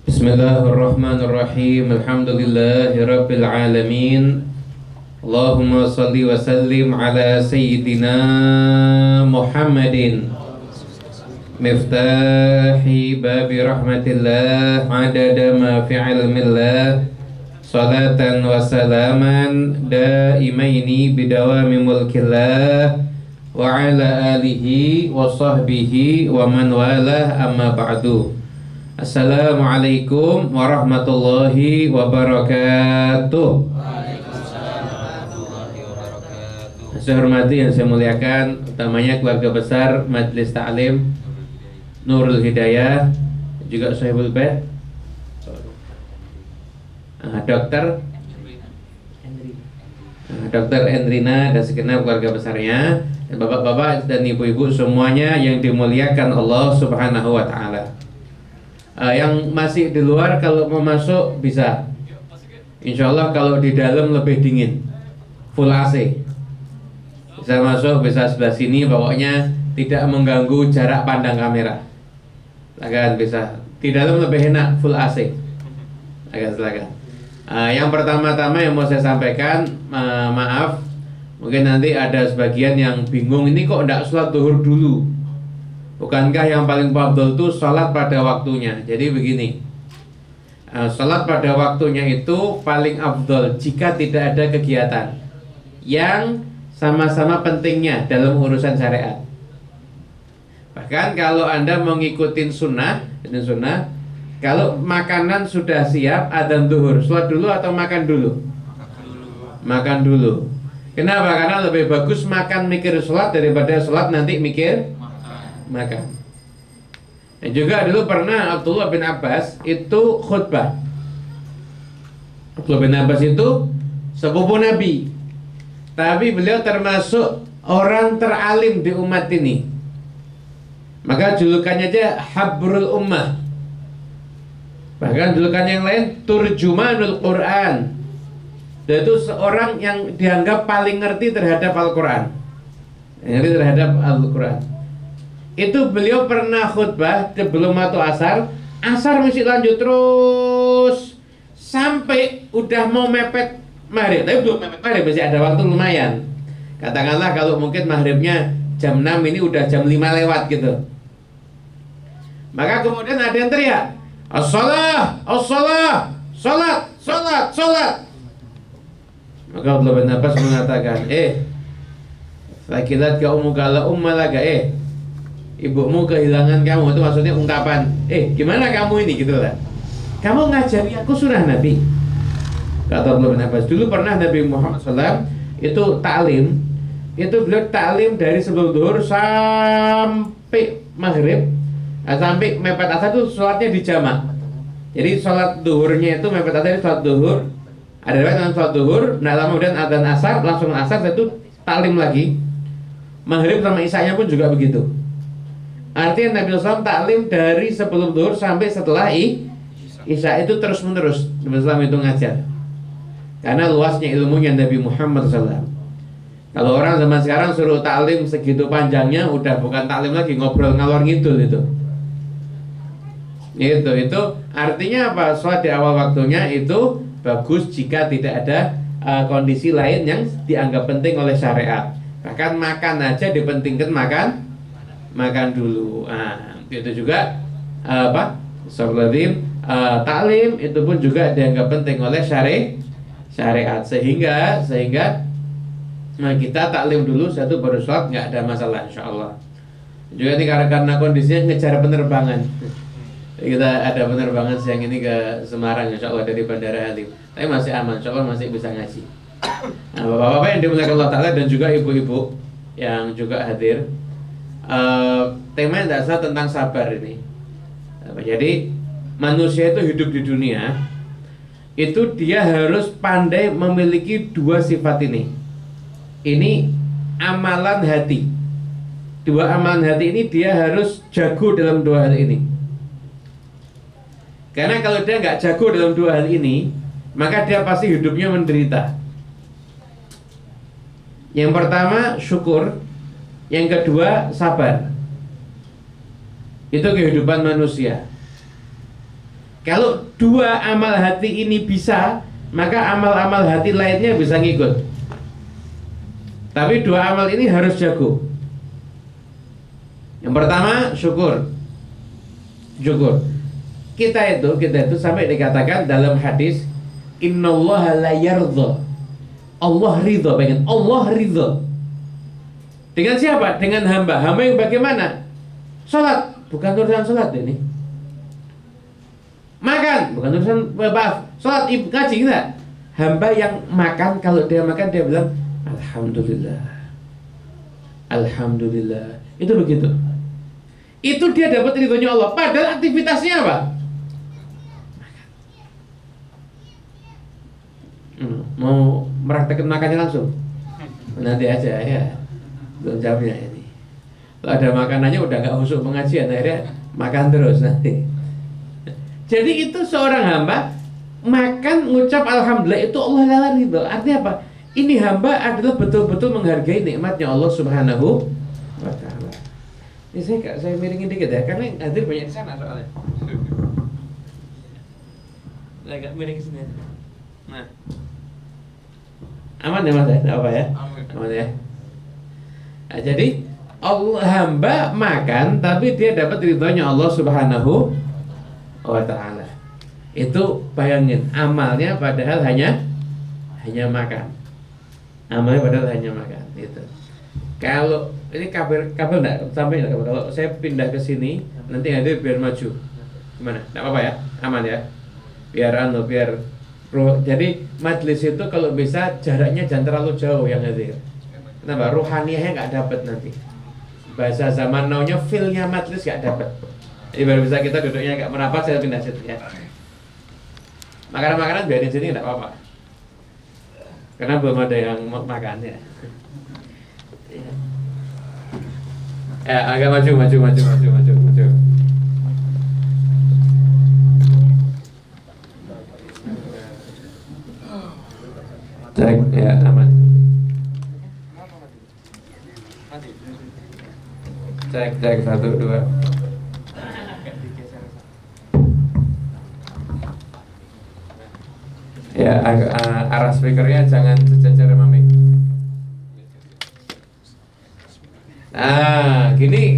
Bismillahirrahmanirrahim. Alhamdulillahirabbil alamin. Allahumma shalli wa sallim ala sayyidina Muhammadin miftahi babi rahmatillah adada ma fi ilmillah salatan wa salaman daimaini bidawami mulkillah wa ala alihi wa sahbihi wa man walah amma ba'du. Assalamualaikum warahmatullahi wabarakatuh. Saya hormati yang saya muliakan, utamanya keluarga besar Majelis Ta'lim Nurul Hidayah, juga Sohibul Bait, Dr. Endrina dan segenap keluarga besarnya, dan bapak-bapak dan ibu-ibu semuanya yang dimuliakan Allah Subhanahu wa Ta'ala. Yang masih di luar kalau mau masuk bisa. Insya Allah kalau di dalam lebih dingin, full AC, bisa masuk, bisa sebelah sini, pokoknya tidak mengganggu jarak pandang kamera. Silakan bisa. Di dalam lebih enak, full AC. Silakan. Yang pertama-tama yang mau saya sampaikan, maaf, mungkin nanti ada sebagian yang bingung, ini kok tidak sholat zuhur dulu? Bukankah yang paling afdal itu sholat pada waktunya? Jadi begini, sholat pada waktunya itu paling afdal jika tidak ada kegiatan yang sama-sama pentingnya dalam urusan syariat. Bahkan kalau Anda mau ngikutin sunnah, kalau makanan sudah siap, adzan zuhur, sholat dulu atau makan dulu? Makan dulu. Kenapa? Karena lebih bagus makan mikir sholat daripada sholat nanti mikir makan. Dan juga dulu pernah Abdullah bin Abbas itu khutbah. Abdullah bin Abbas itu sepupu Nabi, tapi beliau termasuk orang teralim di umat ini. Maka julukannya aja Habrul Ummah. Bahkan julukan yang lain Turjumanul Quran. Dan itu seorang yang dianggap paling ngerti terhadap Al-Quran, ngerti terhadap Al-Quran. Itu beliau pernah khutbah sebelum waktu asar masih lanjut terus sampai udah mau mepet maghrib. Tapi belum mepet maghrib, masih ada waktu lumayan. Katakanlah kalau mungkin maghribnya jam 6, ini udah jam 5 lewat gitu. Maka kemudian ada yang teriak, as-salah, as-salah, salat, salat, salat. Maka Abdullah bin Abbas mengatakan, sakilat ka ummuka la ummalaga, ibumu kehilangan kamu. Itu maksudnya ungkapan, gimana kamu ini, gitu lah. Kamu ngajari aku surah Nabi. Kata Abdullah bin Abbas, dulu pernah Nabi Muhammad SAW itu taklim. Itu beliau taklim dari sebelum zuhur sampai maghrib, sampai mepet asar itu sholatnya dijamak. Jadi sholat zuhurnya itu mepet asar, sholat zuhur, ada riwayat sholat zuhur, nah lama kemudian adzan asar, langsung asar, itu taklim lagi. Maghrib sama isya-nya pun juga begitu. Artinya Nabi SAW taklim dari sebelum zuhur sampai setelah isya, itu terus menerus Nabi SAW itu ngajar. Karena luasnya ilmunya Nabi Muhammad SAW. Kalau orang zaman sekarang suruh taklim segitu panjangnya, udah bukan taklim lagi, ngobrol ngalor ngidul itu. Itu artinya apa? Sholat di awal waktunya itu bagus jika tidak ada kondisi lain yang dianggap penting oleh syariat. Bahkan makan aja dipentingkan makan dulu. Itu juga taklim itu pun juga dianggap penting oleh syariat, sehingga kita taklim dulu satu baru sholat, nggak ada masalah insyaallah. Juga ini karena kondisinya ngejar penerbangan. Kita ada penerbangan siang ini ke Semarang insyaallah dari Bandara Halim. Tapi masih aman, insyaallah masih bisa ngaji. Nah, bapak-bapak yang dimuliakan Allah Ta'ala dan juga ibu-ibu yang juga hadir, tema yang dasar tentang sabar ini. Jadi manusia itu hidup di dunia itu dia harus pandai memiliki dua sifat ini. Ini amalan hati. Dua amalan hati ini dia harus jago dalam dua hal ini. Karena kalau dia nggak jago dalam dua hal ini, maka dia pasti hidupnya menderita. Yang pertama syukur, yang kedua sabar. Itu kehidupan manusia. Kalau dua amal hati ini bisa, maka amal-amal hati lainnya bisa ngikut. Tapi dua amal ini harus jago. Yang pertama syukur. Kita itu sampai dikatakan dalam hadis, innallaha la yardha. Allah ridho, pengen Allah ridho. Dengan siapa? Dengan hamba. Hamba yang bagaimana? Salat, bukan urusan salat ini. Makan, bukan urusan, maaf, salat, ngaji enggak? Hamba yang makan, kalau dia makan dia bilang alhamdulillah. Alhamdulillah. Itu begitu. Itu dia dapat ridhonya Allah. Padahal aktivitasnya apa? Mau meraktekin makannya langsung? Nanti aja ya. Belum jamnya ini. Kalau ada makanannya udah gak husuk pengajian, akhirnya makan terus nanti. Jadi itu seorang hamba makan ngucap alhamdulillah, itu Allah lala ridho. Artinya apa? Ini hamba adalah betul-betul menghargai nikmatnya Allah Subhanahu wa ta'ala. Ini saya miringin dikit ya, karena yang hadir banyak di sana soalnya. Agak miring ke sini. Nah, aman ya mas ya, tidak apa ya? Aman ya. Nah, jadi Allah hamba makan, tapi dia dapat ridhonya Allah Subhanahu wa ta'ala. Itu bayangin, amalnya padahal hanya makan. Amalnya padahal hanya makan. Itu. Kalau ini kabel enggak sampai enggak, kalau saya pindah ke sini nanti hadir biar maju. Gimana? Enggak apa-apa ya? Aman ya? Biar jadi majelis itu kalau bisa jaraknya jangan terlalu jauh yang hadir. Kenapa? Ruhaniyahnya nggak dapat nanti. Bahasa zaman now-nya feel-nya majelis nggak dapat. Jadi baru bisa kita duduknya agak merapat, saya pindah situ ya. Makanan-makanan biarin sini nggak apa-apa. Karena belum ada yang makan ya. Agak maju. Cek ya, aman. Cek 1 2. Ya, arah speakernya jangan sejajar sama mic. Nah, gini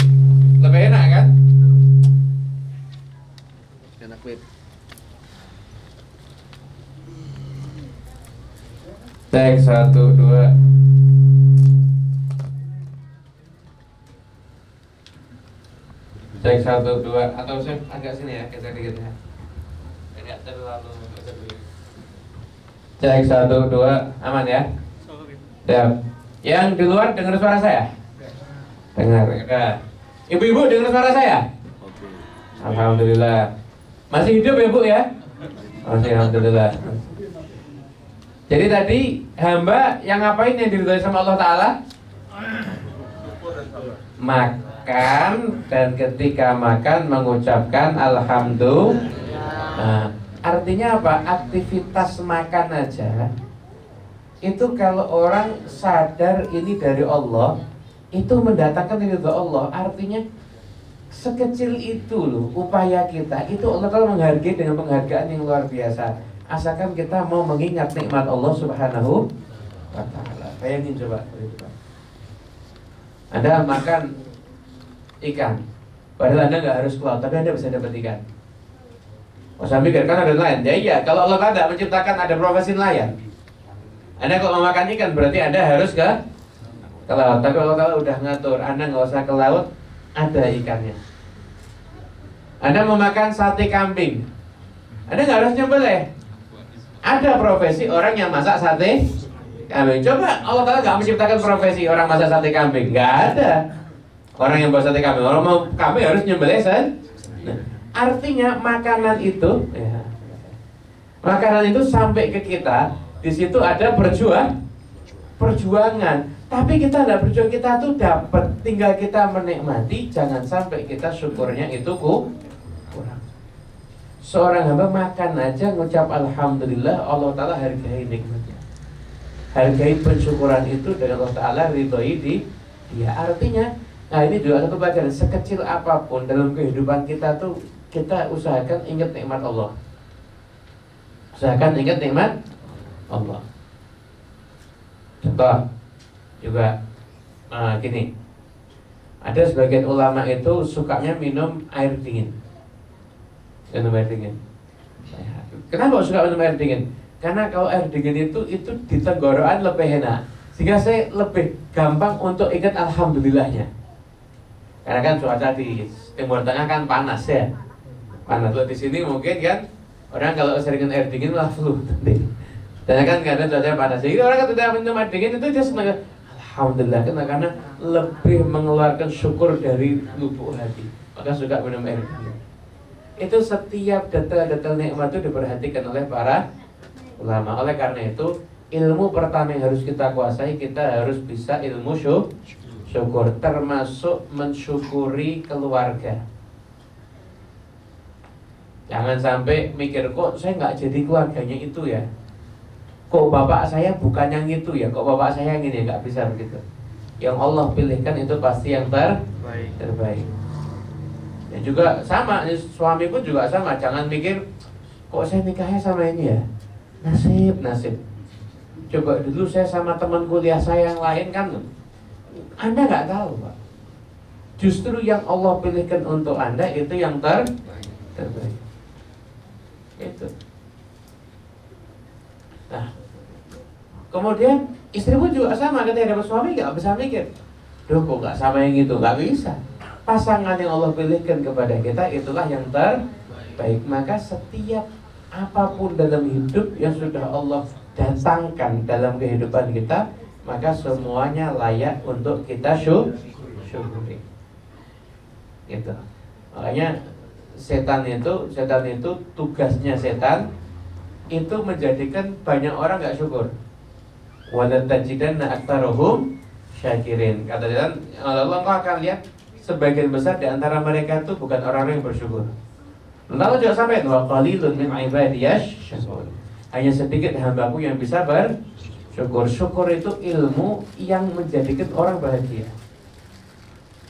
lebih enak kan? Enak web. Cek 1 2. Cek 1 2, atau saya agak sini ya, geser dikit ya. Enggak terlalu. Cek 1 2, aman ya? Siap. Yang di luar dengar suara saya? Dengar. Ya. Ibu-ibu dengar suara saya? Alhamdulillah. Masih hidup ya Bu ya? Masih, alhamdulillah. Jadi tadi hamba yang ngapain yang diridhoi sama Allah Ta'ala? Makan, dan ketika makan mengucapkan alhamdulillah. Nah, artinya apa? Aktivitas makan aja itu kalau orang sadar ini dari Allah, itu mendatangkan ridho Allah. Artinya sekecil itu loh upaya kita, itu Allah Ta'ala menghargai dengan penghargaan yang luar biasa. Asalkan kita mau mengingat nikmat Allah Subhanahu wa ta'ala. Bayangin coba, Anda makan ikan, padahal Anda nggak harus keluar, tapi Anda bisa dapat ikan. Saya mikir kan ada nelayan. Ya iya, kalau Allah Ta'ala menciptakan ada profesi nelayan. Anda kalau mau makan ikan berarti Anda harus ke laut. Tapi Allah Ta'ala udah ngatur, Anda nggak usah ke laut, ada ikannya. Anda mau makan sate kambing, Anda nggak harus nyembelih. Ada profesi orang yang masak sate kambing. Coba Allah Ta'ala nggak menciptakan profesi orang masak sate kambing, nggak ada. Orang yang buat sate kambing, orang mau kambing harus nyembelih kan? Nah, artinya makanan itu, ya, makanan itu sampai ke kita, di situ ada perjuangan. Tapi kita tidak berjuang, kita tuh dapat, tinggal kita menikmati. Jangan sampai kita syukurnya itu kurang. Seorang hamba makan aja ngucap alhamdulillah, Allah Ta'ala hargai nikmatnya, hargai pensyukuran itu, dan Allah Ta'ala ridhoi dia. Artinya, nah ini juga satu pelajaran, sekecil apapun dalam kehidupan kita tuh kita usahakan ingat nikmat Allah. Usahakan ingat nikmat Allah. Contoh juga gini, ada sebagian ulama itu sukanya minum air dingin. Minum air dingin. Kenapa suka minum air dingin? Karena kalau air dingin itu di tenggorokan lebih enak, sehingga saya lebih gampang untuk ingat alhamdulillahnya. Karena kan cuaca di Timur Tengah kan panas ya, panas. Kalau di sini mungkin kan orang kalau sering air dingin lah flu. Dan kan kadang cuaca panas, jadi orang ketika minum air dingin itu dia senang. Alhamdulillah, karena lebih mengeluarkan syukur dari lubuk hati, maka suka minum air dingin. Itu setiap detail-detail nikmat itu diperhatikan oleh para ulama. Oleh karena itu, ilmu pertama yang harus kita kuasai, kita harus bisa ilmu syukur, termasuk mensyukuri keluarga. Jangan sampai mikir, kok saya nggak jadi keluarganya itu ya, kok bapak saya bukan yang itu ya, kok bapak saya yang ini, nggak bisa begitu. Yang Allah pilihkan itu pasti yang terbaik. Ya juga sama, suami pun juga sama. Jangan mikir, kok saya nikahnya sama ini ya, nasib. Coba dulu saya sama teman kuliah saya yang lain kan, Anda nggak tahu Pak. Justru yang Allah pilihkan untuk Anda itu yang terbaik. Itu. Nah, kemudian istri pun juga sama, ketika dapat suami nggak bisa mikir, duh kok nggak sama yang itu, nggak bisa. Pasangan yang Allah pilihkan kepada kita itulah yang terbaik. Maka setiap apapun dalam hidup yang sudah Allah datangkan dalam kehidupan kita, maka semuanya layak untuk kita syukuri. Gitu. Makanya setan itu tugasnya setan itu menjadikan banyak orang nggak syukur. Wala tajidanna aktsarahum syakirin. Kata dia, Allah akan lihat sebagian besar di antara mereka itu bukan orang-orang yang bersyukur. Lalu juga sampai wa qalilun min ibadiyash syakur. Hanya sedikit hambaku yang bisa bersyukur. Syukur itu ilmu yang menjadikan orang bahagia.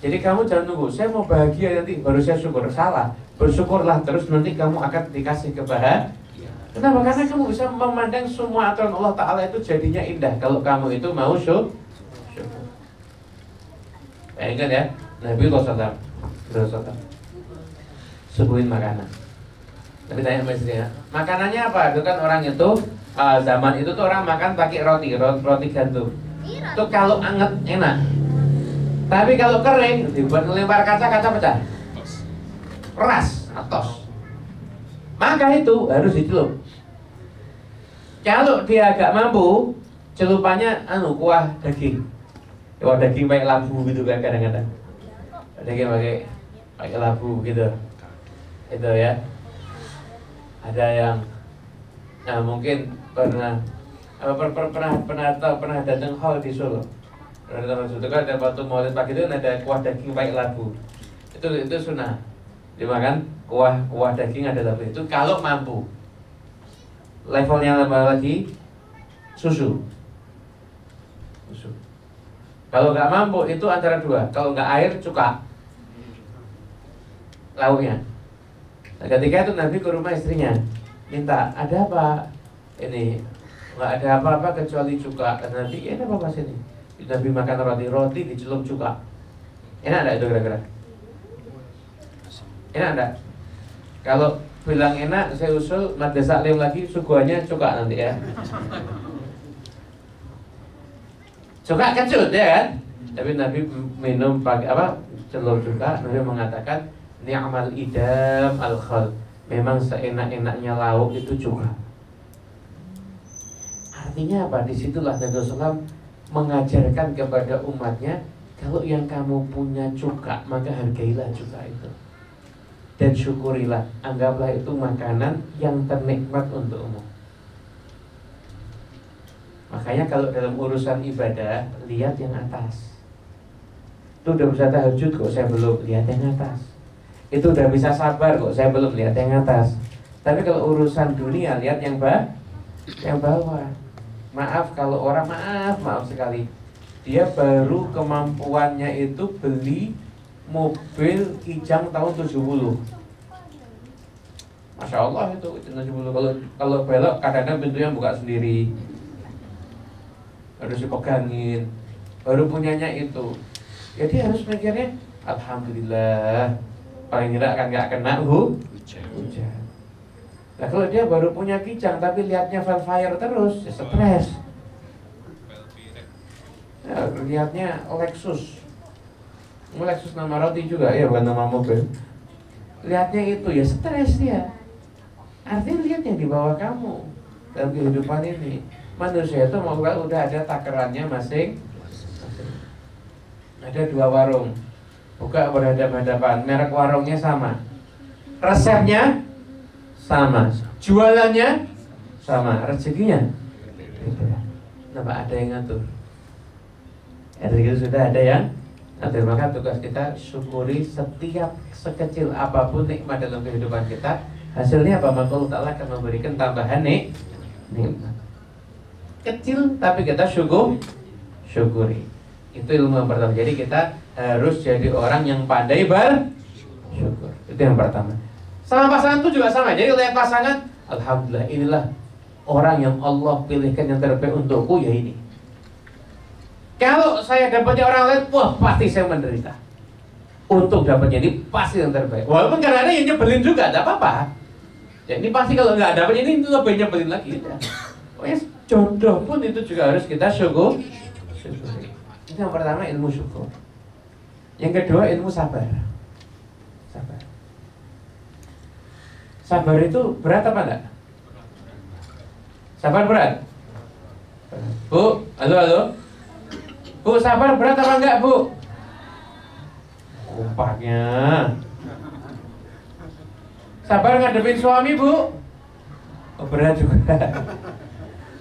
Jadi kamu jangan nunggu, saya mau bahagia nanti baru saya syukur. Salah. Bersyukurlah terus, nanti kamu akan dikasih kebahagiaan. Kenapa? Karena kamu bisa memandang semua aturan Allah Ta'ala itu jadinya indah kalau kamu itu mau syukur. Ingat ya, Nabi SAW suguhin makanan. Tapi tanya sama istrinya, makanannya apa? Itu kan orang itu zaman itu tuh orang makan pakai roti gandum. Itu kalau anget enak. Tapi kalau kering dibuat ngelempar kaca pecah. Keras, atos. Maka itu harus dicelup. Kalau dia agak mampu, celupannya kuah daging. Kuah daging pakai labu gitu kan kadang-kadang. Daging pakai labu gitu. Itu ya. Ada yang mungkin pernah datang hall di Solo. Pernah datang Solo kan ada waktu maulid pagi itu ada kuah daging pakai labu. Itu sunnah. Dimakan kuah daging ada labu itu kalau mampu. Levelnya lagi susu. Kalau nggak mampu itu antara dua. Kalau nggak air cuka lauknya. Nah, ketika itu Nabi ke rumah istrinya minta, ada apa? Ini nggak ada apa-apa kecuali cuka. Kata Nabi, ini apa sini? Nabi makan roti dicelup cuka. Enak enggak itu kira-kira? Enak enggak? Kalau bilang enak, saya usul Madrasah Taklim lagi suguhannya cuka nanti ya. Cuka kecut ya kan? Tapi Nabi minum pakai apa? Celup cuka. Nabi mengatakan ni'mal idam al-khal. Memang seenak-enaknya lauk itu cuka. Artinya apa? Disitulah Nabi SAW mengajarkan kepada umatnya, kalau yang kamu punya cuka, maka hargailah cuka itu dan syukurilah, anggaplah itu makanan yang ternikmat untukmu. Makanya kalau dalam urusan ibadah, lihat yang atas. Itu udah bisa tahajud kok saya belum, lihat yang atas. Itu udah bisa sabar kok saya belum, lihat yang atas. Tapi kalau urusan dunia, lihat yang bawah. Maaf kalau orang maaf sekali, dia baru kemampuannya itu beli mobil Kijang tahun 70. Masya Allah itu 70. Kalau belok kadang-kadang pintunya buka sendiri, harus dipegangin, baru punyanya itu. Jadi harus mikirnya alhamdulillah, paling tidak kan nggak kena hujan. Nah kalau dia baru punya Kijang tapi lihatnya Velfire terus, ya stres. Ya, lihatnya Lexus nama roti juga, ya bukan nama mobil. Lihatnya itu ya stres dia. Artinya lihat yang di bawah kamu dalam kehidupan ini. Manusia itu mau udah ada takarannya masing. Ada 2 warung, buka berhadapan-hadapan, merek warungnya sama, resepnya sama, jualannya sama, rezekinya beda. Kenapa ada yang ngatur? Rezeki sudah ada yang ngatur. Maka tugas kita syukuri setiap sekecil apapun nikmat dalam kehidupan kita. Hasilnya apa? Maka Allah Ta'ala akan memberikan tambahan nikmat. Kecil tapi kita syukuri. Itu ilmu yang pertama. Jadi kita harus jadi orang yang pandai bersyukur. Itu yang pertama. Sama pasangan itu juga sama. Jadi lihat pasangan, alhamdulillah inilah orang yang Allah pilihkan yang terbaik untukku, ya ini. Kalau saya dapatnya orang lain, wah pasti saya menderita. Untuk dapatnya ini pasti yang terbaik. Walaupun kadang-kadang yang nyebelin juga, tidak apa-apa. Ya, ini pasti kalau nggak dapatnya ini lebih nyebelin lagi. Pokoknya jodoh pun itu juga harus kita syukuri. Itu yang pertama, ilmu syukur. Yang kedua, ilmu sabar. Sabar itu berat apa enggak? Sabar berat? Bu, halo. Bu, sabar berat apa enggak, Bu? Umpaknya. Sabar ngadepin suami, Bu? Oh, berat juga.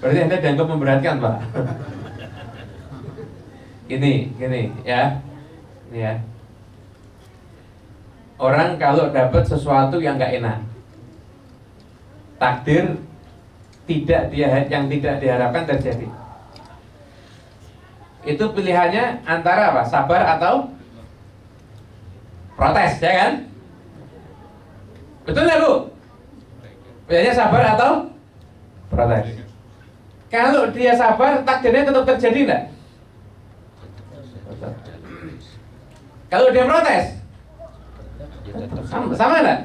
Berarti Anda dianggap memberatkan, Pak. Gini ya. Ini ya. Orang kalau dapat sesuatu yang nggak enak, takdir yang tidak diharapkan terjadi, itu pilihannya antara apa? Sabar atau protes, ya kan? Betul nggak, Bu? Pilihannya sabar atau protes. Kalau dia sabar, takdirnya tetap terjadi nggak? Kalau dia protes, sama enggak?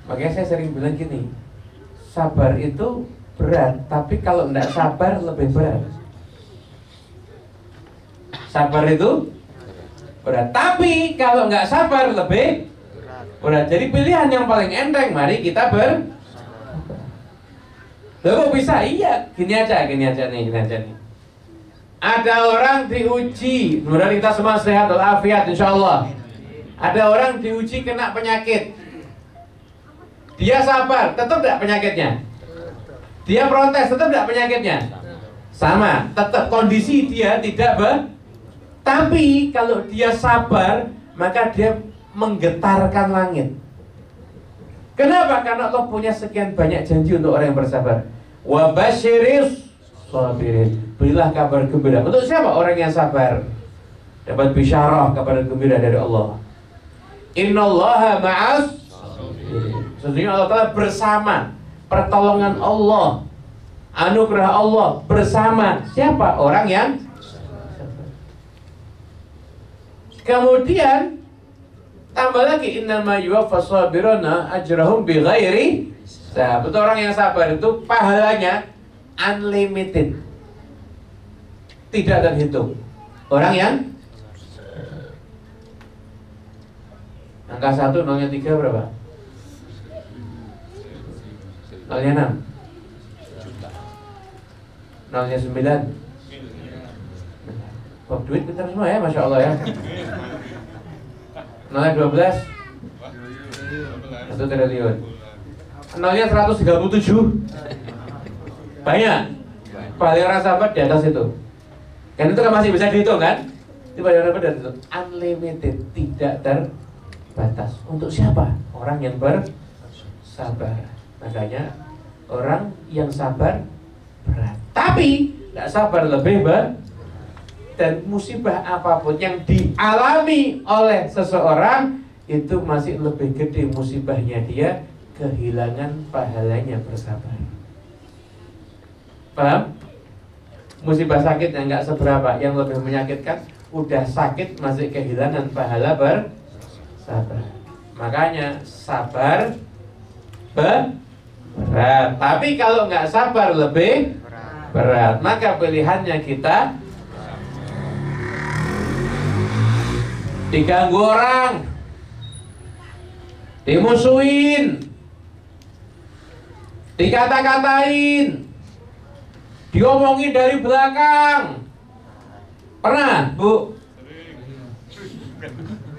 Makanya saya sering bilang gini, sabar itu berat, tapi kalau enggak sabar lebih berat. Sabar itu berat, tapi kalau enggak sabar lebih berat. Jadi pilihan yang paling enteng, mari kita Loh kok bisa? Iya, gini aja nih. Ada orang diuji, mudah-mudahan kita semua sehat walafiat insyaallah. Ada orang diuji kena penyakit. Dia sabar, tetap enggak penyakitnya? Dia protes, tetap enggak penyakitnya? Sama, tetap kondisi dia tidak Tapi kalau dia sabar, maka dia menggetarkan langit. Kenapa? Karena Allah punya sekian banyak janji untuk orang yang bersabar. Wa basyiris sabirin. Berilah kabar gembira. Untuk siapa? Orang yang sabar. Dapat bisyarah, kabar gembira dari Allah. Innallaha ma'as. Sesungguhnya Allah Ta'ala bersama. Pertolongan Allah, anugerah Allah bersama siapa? Orang yang sabar. Kemudian tambah lagi, innama yuwaffas sabiruna ajrahum bighairi hisab. Betul, orang yang sabar itu pahalanya unlimited, tidak terhitung. Orang yang angka 1 nolnya 3 berapa? Nolnya 6, nolnya 9. Kok duit pintar semua ya, Masya Allah ya. Nolnya 12, 1 triliun. Nolnya 137. Banyak. Paling orang sabar di atas itu. Kan itu kan masih bisa dihitung kan? Itu paling orang sabar itu unlimited, tidak terbatas. Untuk siapa? Orang yang bersabar. Makanya orang yang sabar berat. Tapi tidak sabar lebih berat. Dan musibah apapun yang dialami oleh seseorang itu masih lebih gede musibahnya dia kehilangan pahalanya bersabar. Paham? Musibah sakit yang nggak seberapa, yang lebih menyakitkan udah sakit masih kehilangan pahala bersabar. Makanya sabar berat. Tapi kalau nggak sabar lebih berat. Maka pilihannya kita diganggu orang, dimusuhin, dikata-katain, diomongin dari belakang. Pernah, Bu?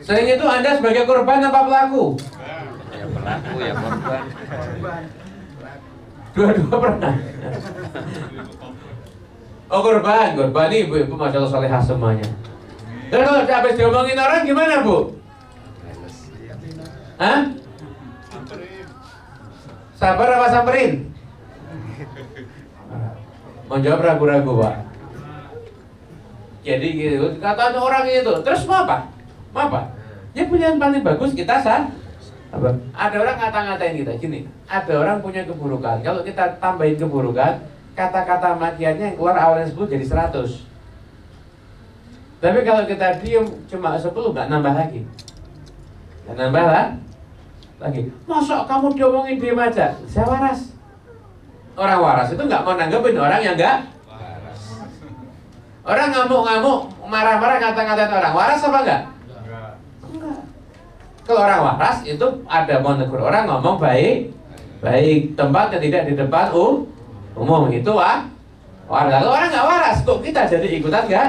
Sering itu Anda sebagai korban apa pelaku? Ya pelaku, ya korban. Dua-dua pernah. Oh korban ini ibu-ibu Masya Allah salehah semuanya. Dan kalau habis diomongin orang gimana, Bu? Hah? Sabar apa samperin? Mau jawab ragu-ragu, Pak. Jadi gitu, katanya orang itu, terus mau apa? Mau apa? Ya pilihan paling bagus kita apa? Ada orang ngata-ngatain kita gini, ada orang punya keburukan. Kalau kita tambahin keburukan, kata-kata makiannya yang keluar awalnya 10 jadi 100. Tapi kalau kita diem cuma 10 nggak nambah lagi. Nggak nambah lagi. Masa kamu diomongin diem aja? Saya waras. Orang waras itu nggak mau nanggepin orang yang nggak waras. Orang ngamuk-ngamuk, marah-marah, ngata-ngatain orang, waras apa enggak? Enggak. Kalau orang waras itu ada mau negur orang, ngomong baik, tempatnya tidak di depan umum, itu waras. Kalau orang nggak waras, kok kita jadi ikutan nggak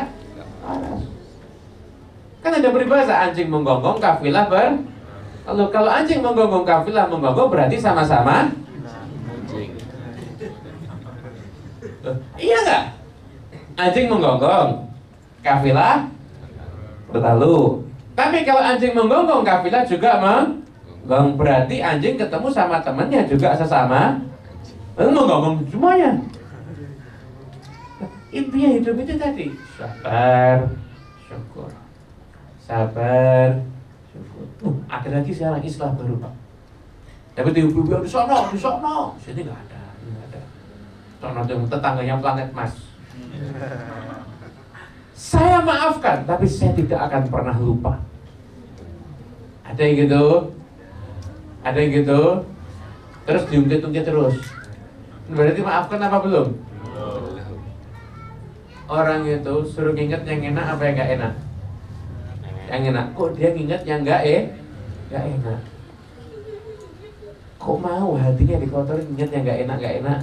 waras? Kan ada peribahasa anjing menggonggong, kafilah kalau anjing menggonggong, kafilah menggonggong berarti sama-sama Anjing. Iya nggak? Anjing menggonggong, kafilah berlalu. Tapi kalau anjing menggonggong, kafilah juga menggonggong, berarti anjing ketemu sama temannya juga sesama menggonggong semuanya. Intinya hidup itu tadi sabar, syukur. Sabar, syukur. Ada lagi sekarang islah baru, Pak. Tapi ibu-ibu di sono, sini nggak ada. Sono yang tetangganya planet Mas. Saya maafkan, tapi saya tidak akan pernah lupa. Ada yang gitu, terus diungkit-ungkit terus. Berarti maafkan apa belum? Orang itu suruh nginget yang enak apa yang nggak enak? Yang enak. Kok dia nginget yang nggak enak? Kok mau hatinya dikotorin nginget yang nggak enak?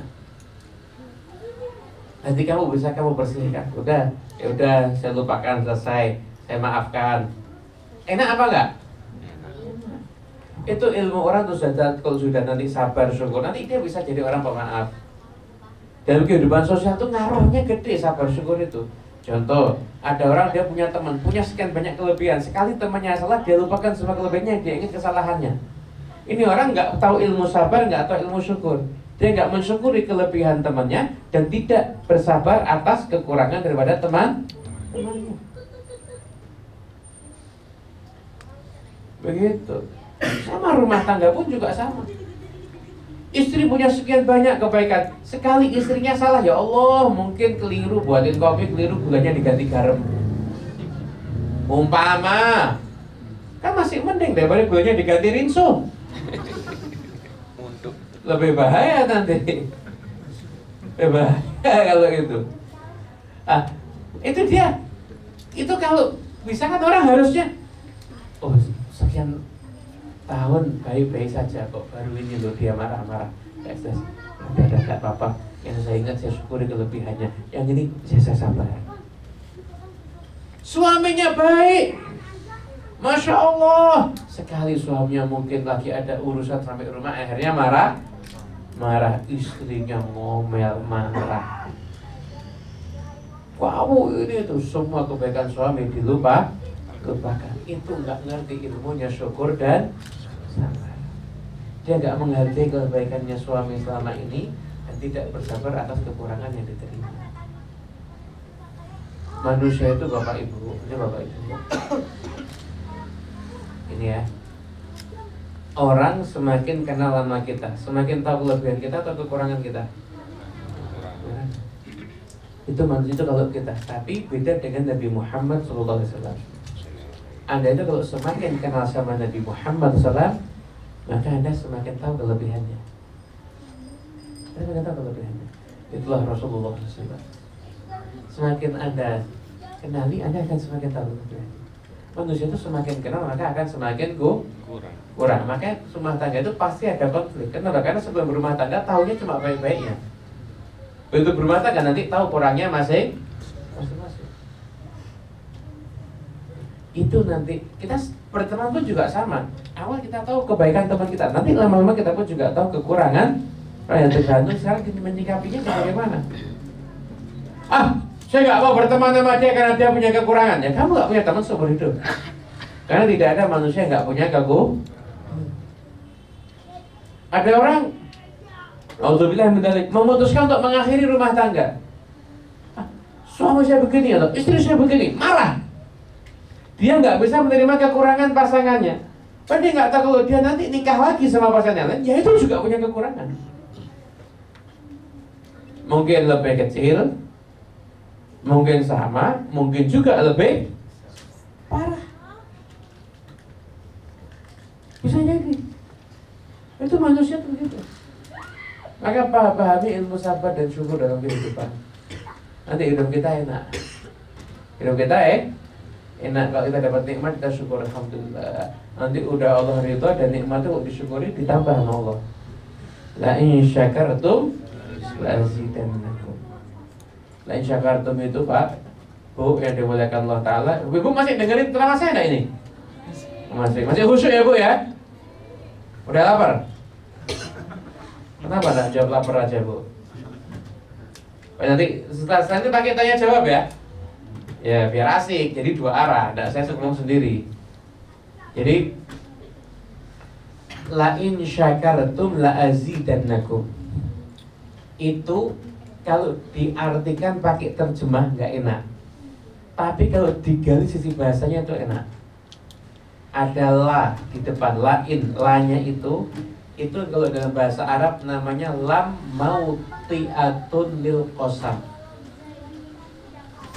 Nanti kamu bisa kamu bersihkan. Ya udah, saya lupakan, selesai, saya maafkan. Enak apa enggak? Itu ilmu orang tuh sudah, kalau sudah nanti sabar, syukur, nanti dia bisa jadi orang pemaaf. Dalam kehidupan sosial tuh ngaruhnya gede sabar syukur itu. Contoh, ada orang dia punya teman, punya sekian banyak kelebihan. Sekali temannya salah, dia lupakan semua kelebihannya, dia ingat kesalahannya. Ini orang nggak tahu ilmu sabar, nggak tahu ilmu syukur. Dia nggak mensyukuri kelebihan temannya dan tidak bersabar atas kekurangan daripada temannya. Begitu. Sama rumah tangga pun juga sama. Istri punya sekian banyak kebaikan, sekali istrinya salah, ya Allah, mungkin keliru buatin kopi, keliru gulanya diganti garam. Umpama, kan masih mending daripada gulanya diganti rinso. Lebih bahaya nanti. Lebih bahaya kalau itu. Itu dia. Itu kalau bisa kan orang harusnya, oh sekian tahun baik-baik saja kok, baru ini loh dia marah-marah. Tidak apa-apa. Yang saya ingat saya syukuri kelebihannya. Yang ini saya sabar. Suaminya baik, Masya Allah. Sekali suaminya mungkin lagi ada urusan sampai rumah, akhirnya marah. Istrinya ngomel, marah. Wow, ini tuh semua kebaikan suami dilupakan. Itu nggak ngerti ilmunya syukur dan sabar. Dia nggak menghargai kebaikannya suami selama ini dan tidak bersabar atas kekurangan yang diterima. Manusia itu Bapak Ibu, ini Bapak Ibu. Ini ya, Orang semakin kenal sama kita, semakin tahu kelebihan kita atau kekurangan kita. Itu manusia itu kalau kita. Tapi beda dengan Nabi Muhammad SAW. Anda itu kalau semakin kenal sama Nabi Muhammad SAW, maka Anda semakin tahu kelebihannya. Anda semakin tahu kelebihannya. Itulah Rasulullah SAW. Semakin Anda kenali, Anda akan semakin tahu kelebihannya. Manusia itu semakin kenal, maka akan semakin kurang. Makanya rumah tangga itu pasti ada konflik. Kenapa? Karena sebelum berumah tangga tahunya cuma baik-baiknya. Begitu berumah tangga nanti tahu kurangnya masing-masing. Itu nanti kita berteman pun juga sama. Awal kita tahu kebaikan teman kita, nanti lama-lama kita pun juga tahu kekurangan. Yang tergantung sekarang kita menyikapinya bagaimana. Saya nggak mau berteman sama dia karena dia punya kekurangan. Ya kamu nggak punya teman seumur hidup. Karena tidak ada manusia yang nggak punya kekurangan. Ada orang Alhamdulillah memutuskan untuk mengakhiri rumah tangga. Suami saya begini atau istri saya begini, marah. Dia nggak bisa menerima kekurangan pasangannya. Padahal dia nggak tahu kalau dia nanti nikah lagi sama pasangan lain, ya itu juga punya kekurangan. Mungkin lebih kecil, mungkin sama, mungkin juga lebih parah. Bisa jadi. Itu manusia tuh begitu. Maka pahami ilmu sabar dan syukur dalam kehidupan. Nanti hidup kita enak. Hidup kita enak. Kalau kita dapat nikmat, kita syukur alhamdulillah. Nanti udah Allah ridha dan nikmat itu disyukuri, ditambah sama Allah. La in syakartum la azidannakum. La in syakartum itu Pak, Bu yang dimuliakan Allah Ta'ala. Bu masih dengerin ceramah saya enggak ini? Masih khusyuk ya Bu ya? Udah lapar? Kenapa enggak jawab lapar aja Bu? Nanti setelah itu pakai tanya jawab ya. Ya biar asik, jadi dua arah. Enggak saya ngomong sendiri. Jadi la in syakartum la azidannakum. Itu kalau diartikan pakai terjemah nggak enak. Tapi kalau digali sisi bahasanya itu enak. Ada la di depan, lain, lanya itu kalau dalam bahasa Arab namanya lam mauti'atun lil qasam.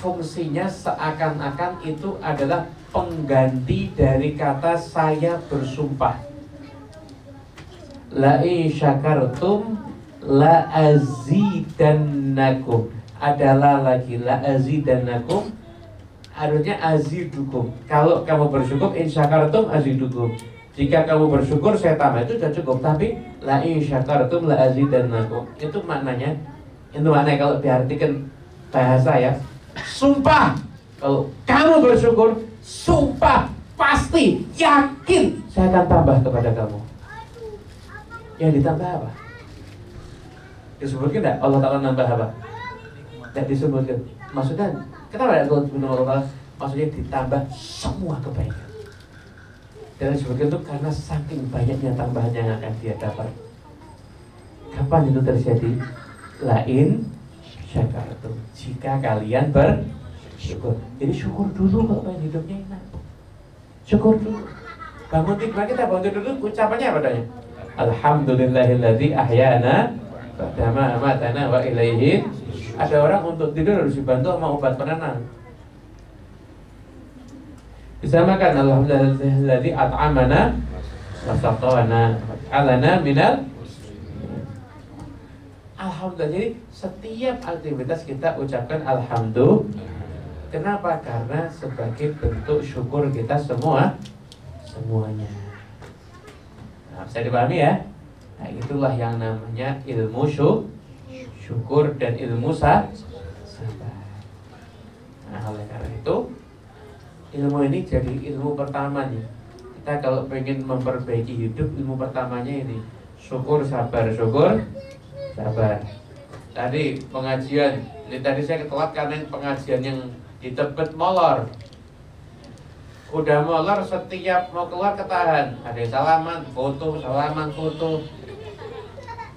Fungsinya seakan-akan itu adalah pengganti dari kata saya bersumpah. La in syakartum la azidannakum. Adalah lagi la azidannakum, artinya azidukum. Kalau kamu bersyukur in syakartum azidukum. Jika kamu bersyukur saya tambah, itu sudah cukup. Tapi la in syakartum la azidannakum, itu maknanya kalau diartikan bahasa ya, sumpah. Kalau kamu bersyukur, sumpah pasti yakin saya akan tambah kepada kamu. Yang ditambah apa? Disebutkan tidak? Allah Ta'ala nambah apa? Tidak disebutkan. Maksudnya kenapa tidak Allah Ta'ala? Maksudnya ditambah semua kebaikan. Dan disebutkan itu karena saking banyaknya tambahan yang akan dia dapat. Kapan itu terjadi? Lain syakartum, jika kalian bersyukur. Jadi syukur dulu kalau pengen hidupnya enak. Syukur dulu. Bangun tidur kita bangun tidur dulu, ucapannya apa adanya? Alhamdulillahilladzi ahyana ba'dama amatana wa ilaihi. Ada orang untuk tidur harus dibantu sama obat penenang. Disamakan alhamdulillahilladzi at'amana wa saqana wa ja'alana minal. Alhamdulillah. Jadi setiap aktivitas kita ucapkan alhamdulillah. Kenapa? Karena sebagai bentuk syukur kita semuanya. Nah, bisa dipahami ya? Nah, itulah yang namanya ilmu syukur dan ilmu sabar. Nah, oleh karena itu ilmu ini jadi ilmu pertamanya. Kita kalau pengen memperbaiki hidup, ilmu pertamanya ini syukur sabar, syukur sabar. Tadi pengajian, ini tadi saya ketelat karena pengajian yang di Tebet molor. Udah molor, setiap mau keluar ketahan. Ada yang salaman, foto.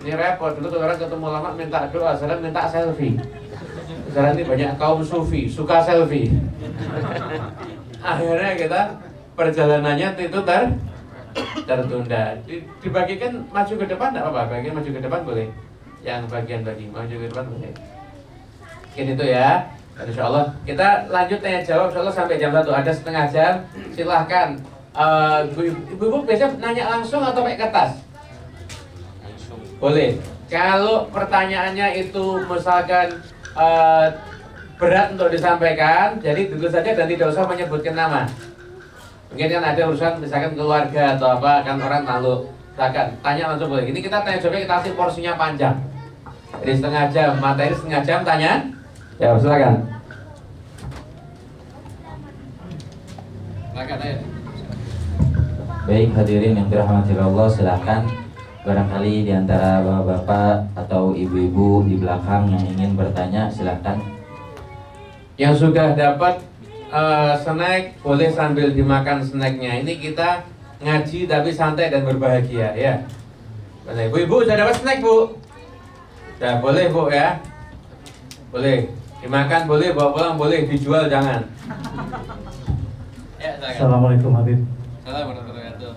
Ini repot. Dulu tuh orang ketemu lama minta doa, sekarang minta selfie. Sekarang ini banyak kaum sufi, suka selfie. Akhirnya kita perjalanannya itu tertunda. Dibagikan maju ke depan enggak apa-apa, bagian maju ke depan boleh. Yang bagian bagi maju ke depan boleh. Mungkin itu ya. Insya Allah kita lanjut tanya jawab. Insya Allah sampai jam 1, ada setengah jam. Silahkan. Ibu-ibu biasanya nanya langsung atau pakai kertas? Langsung. Boleh. Kalau pertanyaannya itu misalkan berat untuk disampaikan, jadi tunggu saja dan tidak usah menyebutkan nama. Mungkin kan ada urusan misalkan keluarga atau apa, kan orang malu. Silakan tanya langsung boleh. Ini kita tanya jawabnya kita kasih porsinya panjang. Jadi setengah jam, materi setengah jam tanya. Ya silakan. Silakan ayo. Baik hadirin yang dirahmati Allah, silakan barangkali di antara bapak-bapak atau ibu-ibu di belakang yang ingin bertanya silakan. Yang sudah dapat snack boleh sambil dimakan snacknya. Ini kita ngaji tapi santai dan berbahagia ya. Boleh. Ibu sudah dapat snack bu? Sudah boleh bu ya? Boleh. Dimakan boleh, bawa pulang boleh, dijual jangan. Ya, Assalamualaikum Habib. Assalamualaikum warahmatullahi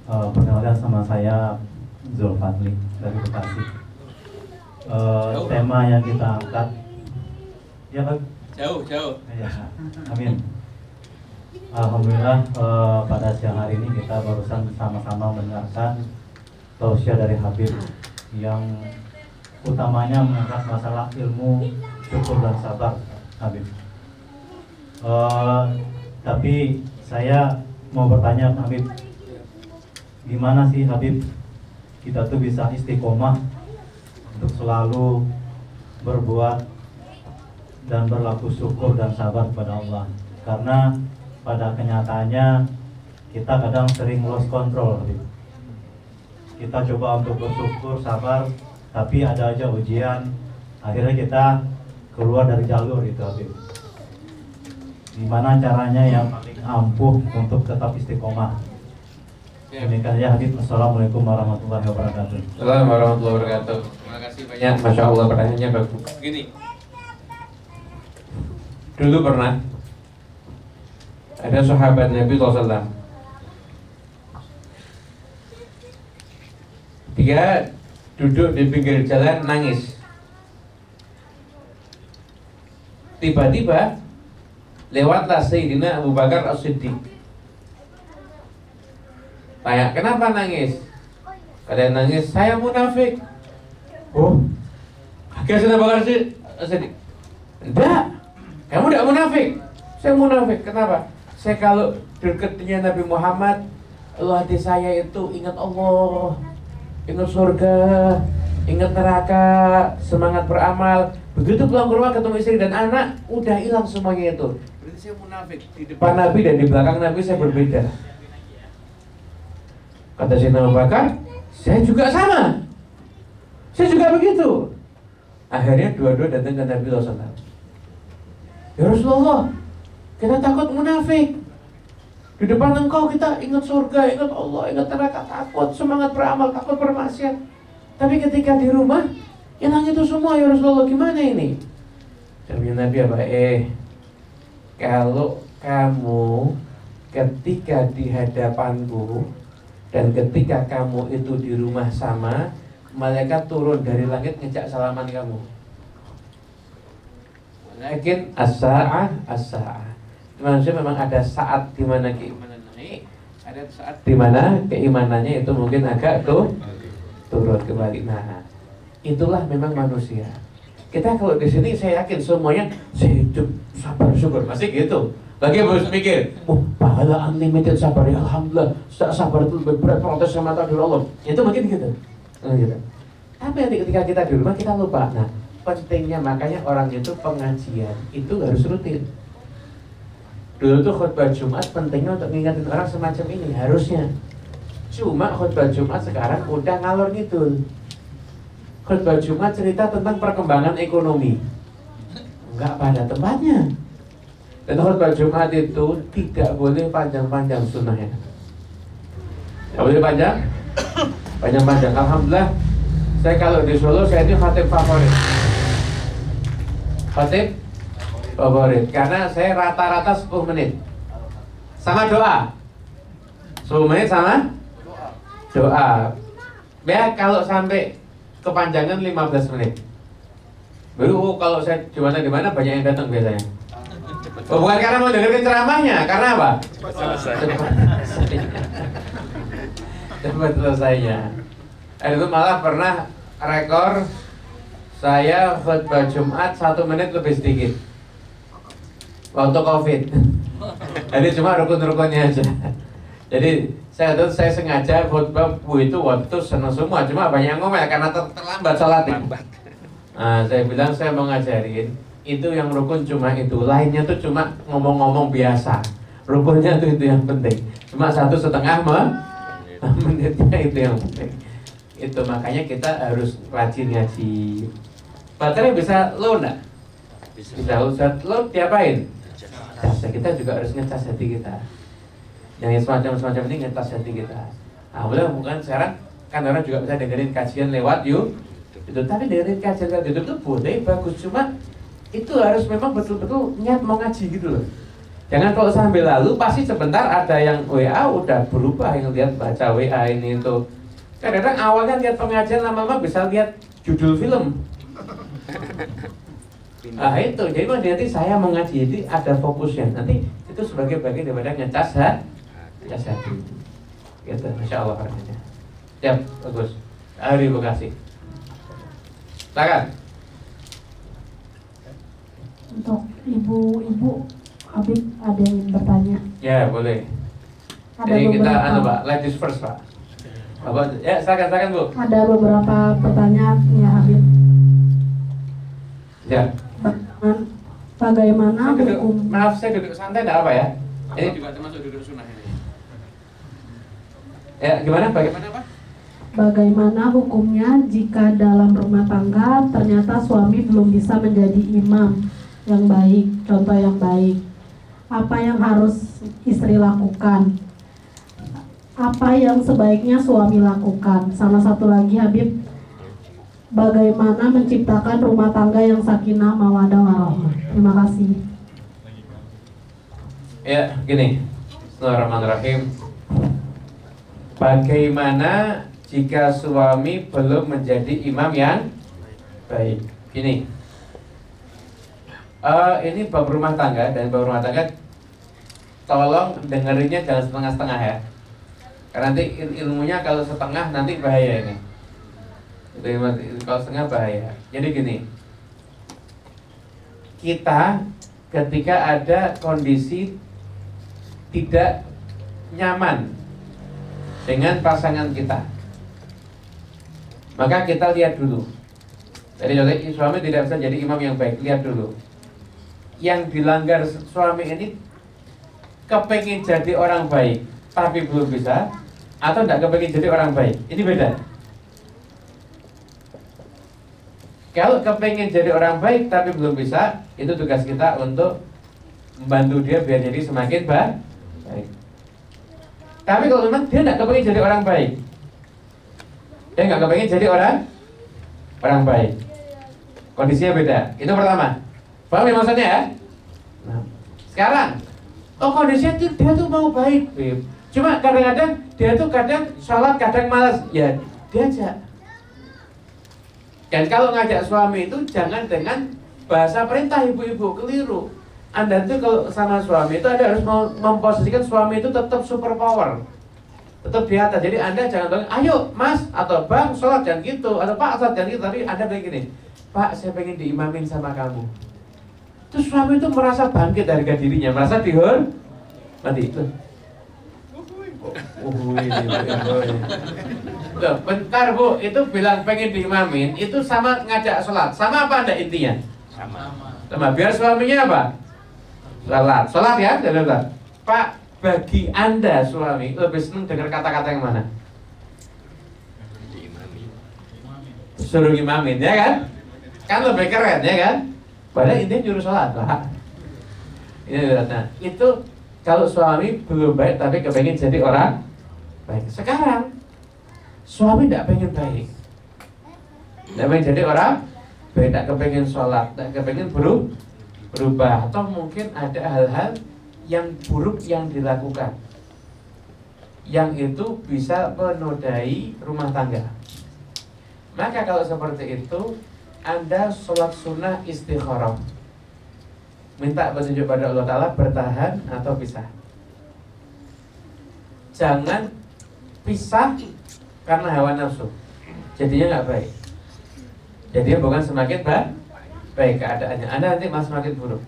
wabarakatuh. Perkenalkan sama saya Zulfadli dari Bekasi. Tema yang kita angkat, ya Pak? Jauh. Ya, amin. Alhamdulillah pada siang hari ini kita barusan sama-sama mendengarkan tausiah dari Habib yang utamanya mengangkat masalah ilmu, syukur dan sabar Habib. Tapi saya mau bertanya Habib, gimana sih Habib kita tuh bisa istiqomah untuk selalu berbuat dan berlaku syukur dan sabar kepada Allah? Karena pada kenyataannya kita kadang sering lost control Habib. Kita coba untuk bersyukur, sabar, tapi ada aja ujian, akhirnya kita keluar dari jalur itu Habib. Gimana caranya yang paling ampuh untuk tetap istiqomah? Demikian ya Habib. Assalamualaikum warahmatullahi wabarakatuh. Assalamualaikum warahmatullahi wabarakatuh. Terima kasih banyak. Masya Allah pertanyaannya bagus. Gini, dulu pernah ada sahabat Nabi SAW. Dia duduk di pinggir jalan nangis. Tiba-tiba lewatlah Sayyidina Abu Bakar As-Siddiq. Tanya, kenapa nangis? Kalian nangis, saya munafik. Oh, kaget Sayyidina Abu Bakar As-Siddiq. Enggak, kamu tidak munafik. Saya munafik, kenapa? Saya kalau dekatnya Nabi Muhammad, hati saya itu ingat Allah, ingat surga, ingat neraka, semangat beramal. Begitu pulang ke rumah ketemu istri dan anak, udah hilang semuanya itu. Berarti saya munafik. Di depan Nabi dan di belakang Nabi saya berbeda. Kata Sayyidina Abu Bakar, saya juga sama. Saya juga begitu. Akhirnya dua-dua datang ke Nabi SAW. Ya Rasulullah, kita takut munafik. Di depan engkau kita ingat surga, ingat Allah, ingat neraka, takut, semangat beramal, takut bermaksiat. Tapi ketika di rumah, hilang itu semua ya Rasulullah, gimana ini? Jawabnya Nabi apa? Kalau kamu ketika di hadapanku dan ketika kamu itu di rumah sama, malaikat turun dari langit ngejak salaman kamu. Walakin as-sa'ah as-sa'ah. Manusia memang ada saat di mana keimanan naik, ada saat di mana keimanannya itu mungkin agak turun kembali. Nah, itulah memang manusia. Kita kalau di sini saya yakin semuanya saya hidup sabar syukur masih gitu. Lagi harus mikir, pahala unlimited sabar ya alhamdulillah. Sabar itu lebih berat protes sama takdir Allah. Itu mungkin gitu. Gitu. Tapi nanti ketika kita di rumah kita lupa. Nah, pentingnya makanya orang itu pengajian itu harus rutin. Dulu tuh khutbah Jumat pentingnya untuk mengingatkan orang semacam ini harusnya. Cuma khutbah Jumat sekarang udah ngalor ngidul. Khutbah Jumat cerita tentang perkembangan ekonomi, enggak pada tempatnya. Dan khutbah Jumat itu tidak boleh panjang-panjang sunnahnya. Tidak boleh panjang-panjang. Alhamdulillah, saya kalau di Solo saya ini khatib favorit. Khatib favorit karena saya rata-rata 10 menit sama doa. 10 menit sama doa. Ya kalau sampai kepanjangan 15 menit. Baru kalau saya di mana banyak yang datang biasanya. Oh, bukan karena mau dengerin ceramahnya, karena apa? Cepat selesainya. Itu malah pernah rekor saya khutbah Jumat 1 menit lebih sedikit waktu COVID. Jadi cuma rukun-rukunnya aja. Jadi saya sengaja khutbah itu waktu senang semua, cuma banyak yang ngomel karena terlambat sholatnya. Nah, saya bilang saya mau ngajarin itu yang rukun cuma itu, lainnya tuh cuma ngomong-ngomong biasa. Rukunnya tuh itu yang penting. Cuma 1,5 menitnya itu yang penting. Itu makanya kita harus rajin ngaji. Baterai bisa low enggak? Bisa low diapain? Cas. Kita juga harus ngecas hati kita. Yang semacam ini ngecas hati kita. Nah, bukan sekarang kan orang juga bisa dengerin kajian lewat itu, tapi dengerin kajian lewat itu tuh boleh, bagus, cuma itu harus memang betul-betul niat mau ngaji gitu loh. Jangan kalau sambil lalu pasti sebentar ada yang WA udah berubah, yang lihat baca WA ini itu. Kadang-kadang awalnya lihat pengajian lama-lama bisa lihat judul film. Nah itu, jadi nanti saya mau ngaji, jadi ada fokusnya. Nanti itu sebagai bagian daripada ngecas hati. Gitu, Masya Allah harganya. Siap, bagus. Hari Bekasi. Silakan. Untuk ibu-ibu Habib ada yang bertanya. Ya boleh. Ada Jadi kita beberapa. Pak, ladies first Pak. Bapak, ya silakan Bu. Ada beberapa pertanyaan ya Habib. Ya. Bagaimana Saya duduk, hukum? maaf saya duduk santai enggak apa ya? Ini juga termasuk duduk sunnah ini. Ya, bagaimana Pak? Bagaimana hukumnya jika dalam rumah tangga ternyata suami belum bisa menjadi imam yang baik, contoh yang baik? Apa yang harus istri lakukan? Apa yang sebaiknya suami lakukan? Sama satu lagi Habib, bagaimana menciptakan rumah tangga yang sakinah mawaddah warahmah? Terima kasih. Ya, gini. Bismillahirrahmanirrahim. Bagaimana jika suami belum menjadi imam yang baik? Ini bab rumah tangga, dan bab rumah tangga tolong dengerinnya jangan setengah-setengah ya. Karena nanti ilmunya kalau setengah nanti bahaya ini. Kalau setengah bahaya. Jadi gini, kita ketika ada kondisi tidak nyaman dengan pasangan kita, maka kita lihat dulu. Jadi suami tidak bisa jadi imam yang baik, lihat dulu. Yang dilanggar suami ini kepengen jadi orang baik tapi belum bisa, atau tidak kepengen jadi orang baik. Ini beda. Kalau kepengen jadi orang baik tapi belum bisa, itu tugas kita untuk membantu dia biar jadi semakin baik. Tapi kalau memang dia tidak kepengen jadi orang baik, dia nggak kepengen jadi orang baik, kondisinya beda. Itu pertama. Paham ya maksudnya ya? Nah, sekarang, kondisinya dia tuh mau baik, Beb. Cuma kadang-kadang dia tuh kadang sholat, kadang malas. Ya, diajak. Dan kalau ngajak suami itu jangan dengan bahasa perintah, ibu-ibu, keliru. Anda tuh kalau sama suami itu Anda harus memposisikan suami itu tetap super power, tetap di atas. Jadi Anda jangan bilang, ayo Mas atau Bang sholat, jangan gitu, atau Pak sholat, jangan gitu. Tapi Anda bilang gini, Pak saya pengen diimamin sama kamu. Terus suami itu merasa bangkit dari harga dirinya, merasa dihormati. Loh, bentar Bu, itu bilang pengen diimamin, itu sama ngajak sholat, sama apa Anda intinya? Sama. Biar suaminya apa? Sholat ya, sholat. Pak, bagi Anda suami lebih senang dengar kata-kata yang mana? Suruh imamin, ya kan? Kan lebih keren, ya kan? Padahal intinya nyuruh sholat, Pak. Nah, itu kalau suami belum baik tapi kepengen jadi orang baik. Sekarang suami tidak pengen baik, tidak pengen jadi orang baik, tidak kepengen sholat, tidak kepengen berubah, atau mungkin ada hal-hal yang buruk yang dilakukan. yang itu bisa menodai rumah tangga. Maka kalau seperti itu, Anda sholat sunnah istikharah, minta petunjuk pada Allah Ta'ala bertahan atau pisah. Jangan pisah karena hawa nafsu, jadinya nggak baik. Jadinya bukan semakin baik keadaannya, Anda nanti malah semakin buruk.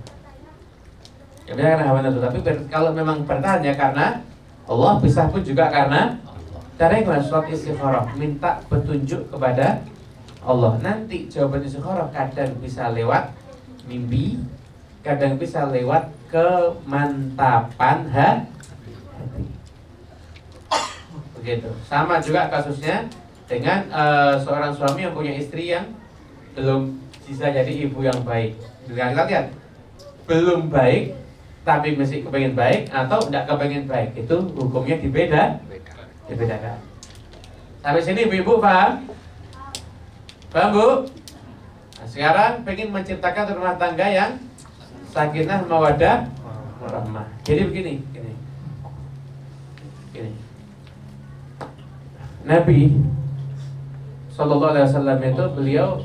Ya bisa karena hawa nafsu, tapi kalau memang bertahan ya karena Allah, pisah pun juga karena caranya gimana? Sholat istikharah, minta petunjuk kepada Allah. Nanti jawaban istikharah kadang bisa lewat mimpi, kadang bisa lewat kemantapan hati. Begitu. Sama juga kasusnya dengan seorang suami yang punya istri yang belum bisa jadi ibu yang baik. Kita lihat, belum baik tapi masih kepengen baik atau tidak kepengen baik, itu hukumnya dibedakan. Sampai sini ibu-ibu paham? Paham Bu? Nah, sekarang pengen menciptakan rumah tangga yang sakinah mawaddah warahmah. Jadi begini. Nabi SAW itu beliau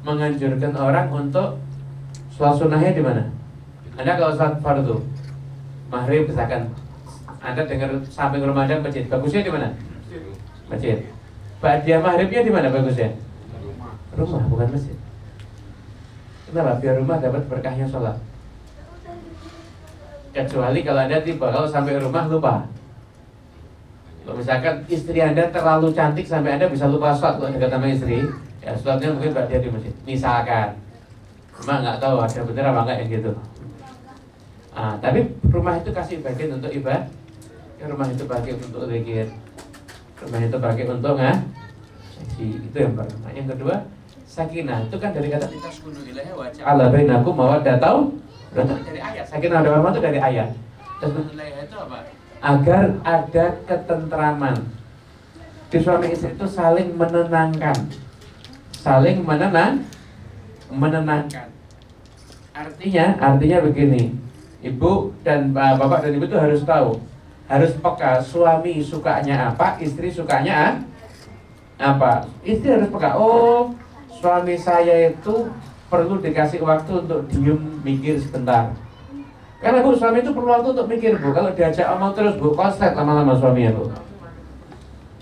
menganjurkan orang untuk sholat sunnahnya di mana? Anda kalau sholat fardu maghrib misalkan, Anda dengar samping rumah Anda masjid, bagusnya di mana? Masjid. Ba'diyah maghribnya di mana bagusnya? Rumah, bukan masjid. Kenapa? Biar rumah dapat berkahnya sholat. Kecuali kalau Anda kalau sampai rumah lupa. Kalau misalkan istri Anda terlalu cantik sampai Anda bisa lupa sholat kalau dekat sama istri, ya sholatnya mungkin ba'diyah di masjid. Misalkan, cuma nggak tahu ada bener apa enggak yang gitu. Tapi rumah itu kasih bagian untuk ibadah, rumah itu pakai untuk zikir, rumah itu pakai untuk seksi. Itu yang pertama. Yang kedua, sakinah itu kan dari kata litaskunu ilaihi wa ja'ala bainakum mawaddatau, dari ayat. Sakinah dan warahmah itu dari ayat. Taskunu ilaihi itu apa? Agar ada ketentraman. Di suami istri itu saling menenangkan. Menenangkan. Artinya begini. Ibu dan bapak dan ibu itu harus tahu, harus peka. Suami sukanya apa, istri sukanya apa. Istri harus peka. Oh, suami saya itu perlu dikasih waktu untuk diem mikir sebentar. Karena Bu, suami itu perlu waktu untuk mikir Bu. Kalau diajak omong terus Bu, konslet lama-lama suaminya Bu.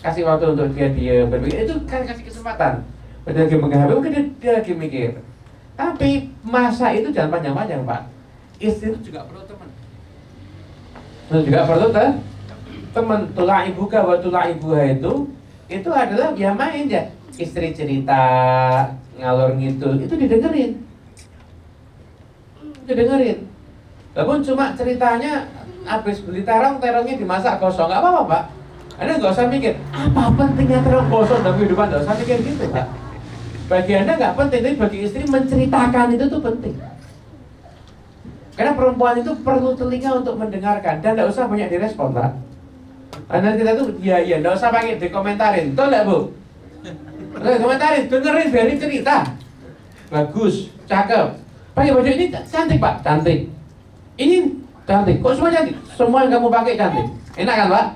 Kasih waktu untuk dia berpikir, itu kan kasih kesempatan. Dia lagi menghap, mungkin dia lagi mikir. Tapi masa itu jangan panjang-panjang Pak. Istri itu juga perlu teman. Teman tulah ibuka wa tulah ibuha itu adalah ya main ya. Istri cerita ngalor ngidul itu didengerin. Walaupun cuma ceritanya habis beli terongnya dimasak gosong, nggak apa-apa Pak. Anda nggak usah mikir apa pentingnya terong gosong dalam kehidupan, nggak usah mikir gitu Pak. Bagi Anda nggak penting, tapi bagi istri menceritakan itu tuh penting. Karena perempuan itu perlu telinga untuk mendengarkan dan tidak usah banyak direspon, Pak. Karena kita tuh, iya, tidak usah pakai dikomentarin, betul nggak Bu? Nggak komentarin, dengerin, biarin cerita. Bagus, cakep. Pakai baju ini cantik Pak, cantik. Ini cantik, kok semua cantik? Semua yang kamu pakai cantik. Enak kan Pak?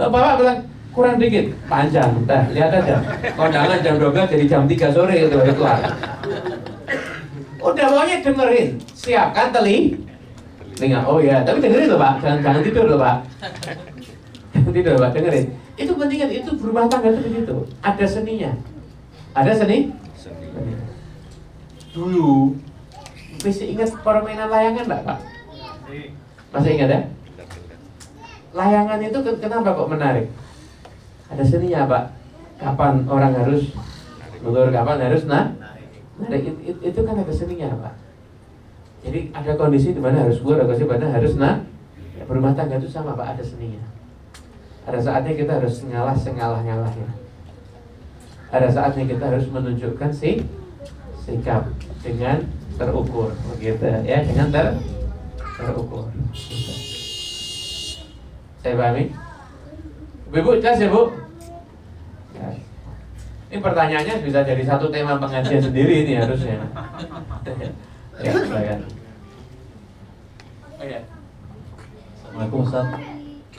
Bapak bilang kurang dikit, panjang. Nah, lihat aja. Kondangan jam 12 jadi jam 3 sore itu baru keluar. Udah pokoknya dengerin, siapkan telinga. Oh ya, tapi dengerin loh Pak, jangan tidur loh Pak. Jangan tidur Pak, dengerin. Itu pentingnya, itu berumah tangga itu begitu. Ada seninya. Ada seni? Dulu masih ingat permainan layangan enggak Pak? Masih ingat ya? Layangan itu kenapa kok menarik? Ada seninya Pak. Kapan orang harus mundur, kapan harus itu kan ada seninya Pak. Jadi ada kondisi di mana harus mundur, ada kondisi di mana harus ya, berumah tangga itu sama Pak, ada seninya. Ada saatnya kita harus ngalah sengalah-ngalahnya. Ada saatnya kita harus menunjukkan sikap dengan terukur, begitu ya, dengan terukur. Gitu. Saya pahami? Ibu jelas ya Bu? Ya. Ini pertanyaannya bisa jadi satu tema pengajian sendiri ini harusnya. Ya, silakan. Oh ya. Assalamualaikum Ustaz.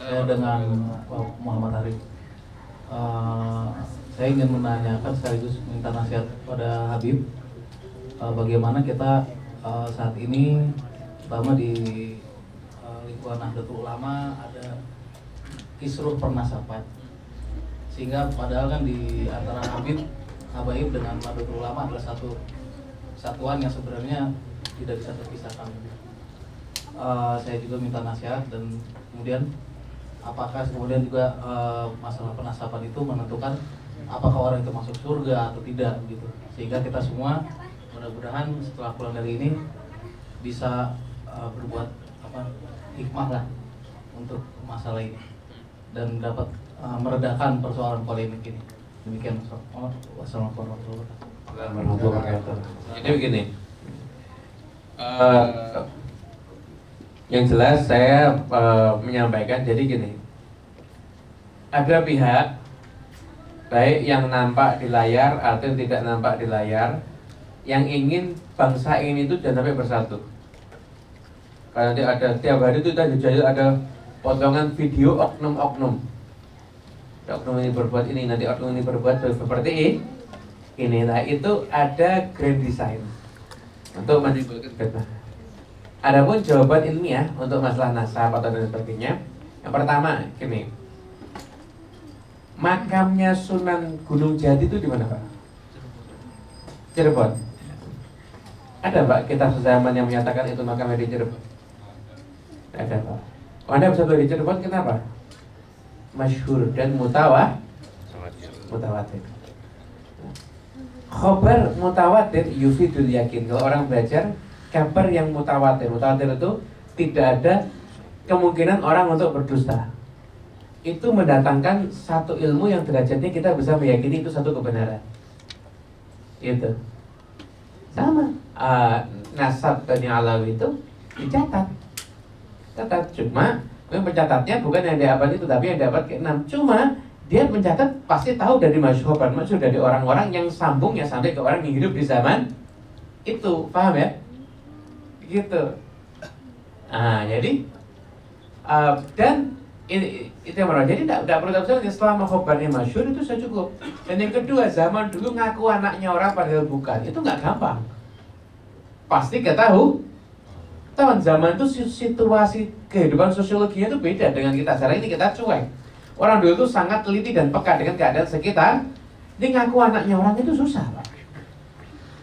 Saya dengan Pak Muhammad Arif. Saya ingin menanyakan sekaligus minta nasihat pada Habib. Bagaimana kita saat ini, terutama di lingkungan Nahdlatul Ulama, ada kisruh pernasaban, sehingga padahal kan di antara Habaib dengan Nahdlatul Ulama adalah satu kesatuan yang sebenarnya tidak bisa terpisahkan. Saya juga minta nasihat, dan kemudian apakah kemudian juga masalah penasaban itu menentukan apakah orang itu masuk surga atau tidak gitu, sehingga kita semua mudah-mudahan setelah pulang dari ini bisa berbuat hikmah lah untuk masalah ini dan dapat meredakan persoalan polemik ini. Demikian. Wassalamualaikum warahmatullahi wabarakatuh. Jadi begini, yang jelas saya menyampaikan, jadi gini, ada pihak baik yang nampak di layar atau yang tidak nampak di layar yang ingin bangsa ini itu jangan sampai bersatu. Karena nanti ada tiap hari itu ada potongan video oknum-oknum. Oknum ini berbuat ini, nanti oknum ini berbuat seperti ini. Nah itu ada grand design untuk menimbulkan fitnah. Adapun jawaban ilmiah untuk masalah nasab atau dan sebagainya, yang pertama gini, makamnya Sunan Gunung Jati itu di mana Pak? Cirebon. Ada Pak kita sezaman yang menyatakan itu makamnya di Cirebon? Ada Pak. Oh, Anda bisa di Cirebon kenapa? Masyhur dan mutawatir. Khobar mutawatir yufidul yakin. Kalau orang belajar kabar yang mutawatir itu tidak ada kemungkinan orang untuk berdusta. Itu mendatangkan satu ilmu yang derajatnya kita bisa meyakini itu satu kebenaran. Itu sama. Nasab Bani Alawi itu dicatat. Cuma pencatatnya bukan yang dapat itu, tapi yang dapat ke-6. Cuma dia mencatat pasti tahu dari masyhur dari orang-orang yang sambungnya sampai ke orang yang hidup di zaman itu, paham ya? Gitu. Jadi dan itu yang pertama. Jadi tidak perlu tahu selama khobarnya masyhur itu sudah cukup. Dan yang kedua, zaman dulu ngaku anaknya orang padahal bukan, itu nggak gampang. Pasti ketahui. Tahun zaman itu situasi kehidupan sosiologinya itu beda dengan kita. Sekarang ini kita cuek. Orang dulu itu sangat teliti dan peka dengan keadaan sekitar. Dia ngaku anaknya orang itu susah, Pak.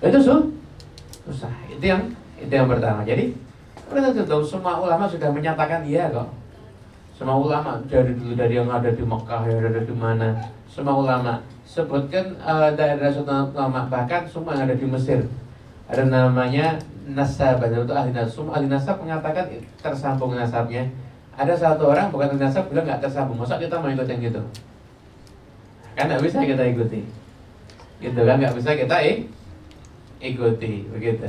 Itu susah. Itu yang pertama. Jadi semua ulama sudah menyatakan iya kok. Semua ulama dari dulu, dari yang ada di Mekah, yang ada di mana, semua ulama sebutkan daerah Sultan ulama, bahkan semua yang ada di Mesir. Ada namanya nasab, untuk ahli nasab. Semua ahli nasab mengatakan tersambung nasabnya. Ada satu orang bukan ahli nasab bilang nggak tersambung. Masa kita mau ikut yang gitu? Kan nggak bisa kita ikuti. Gitu kan, nggak bisa kita ikuti, begitu.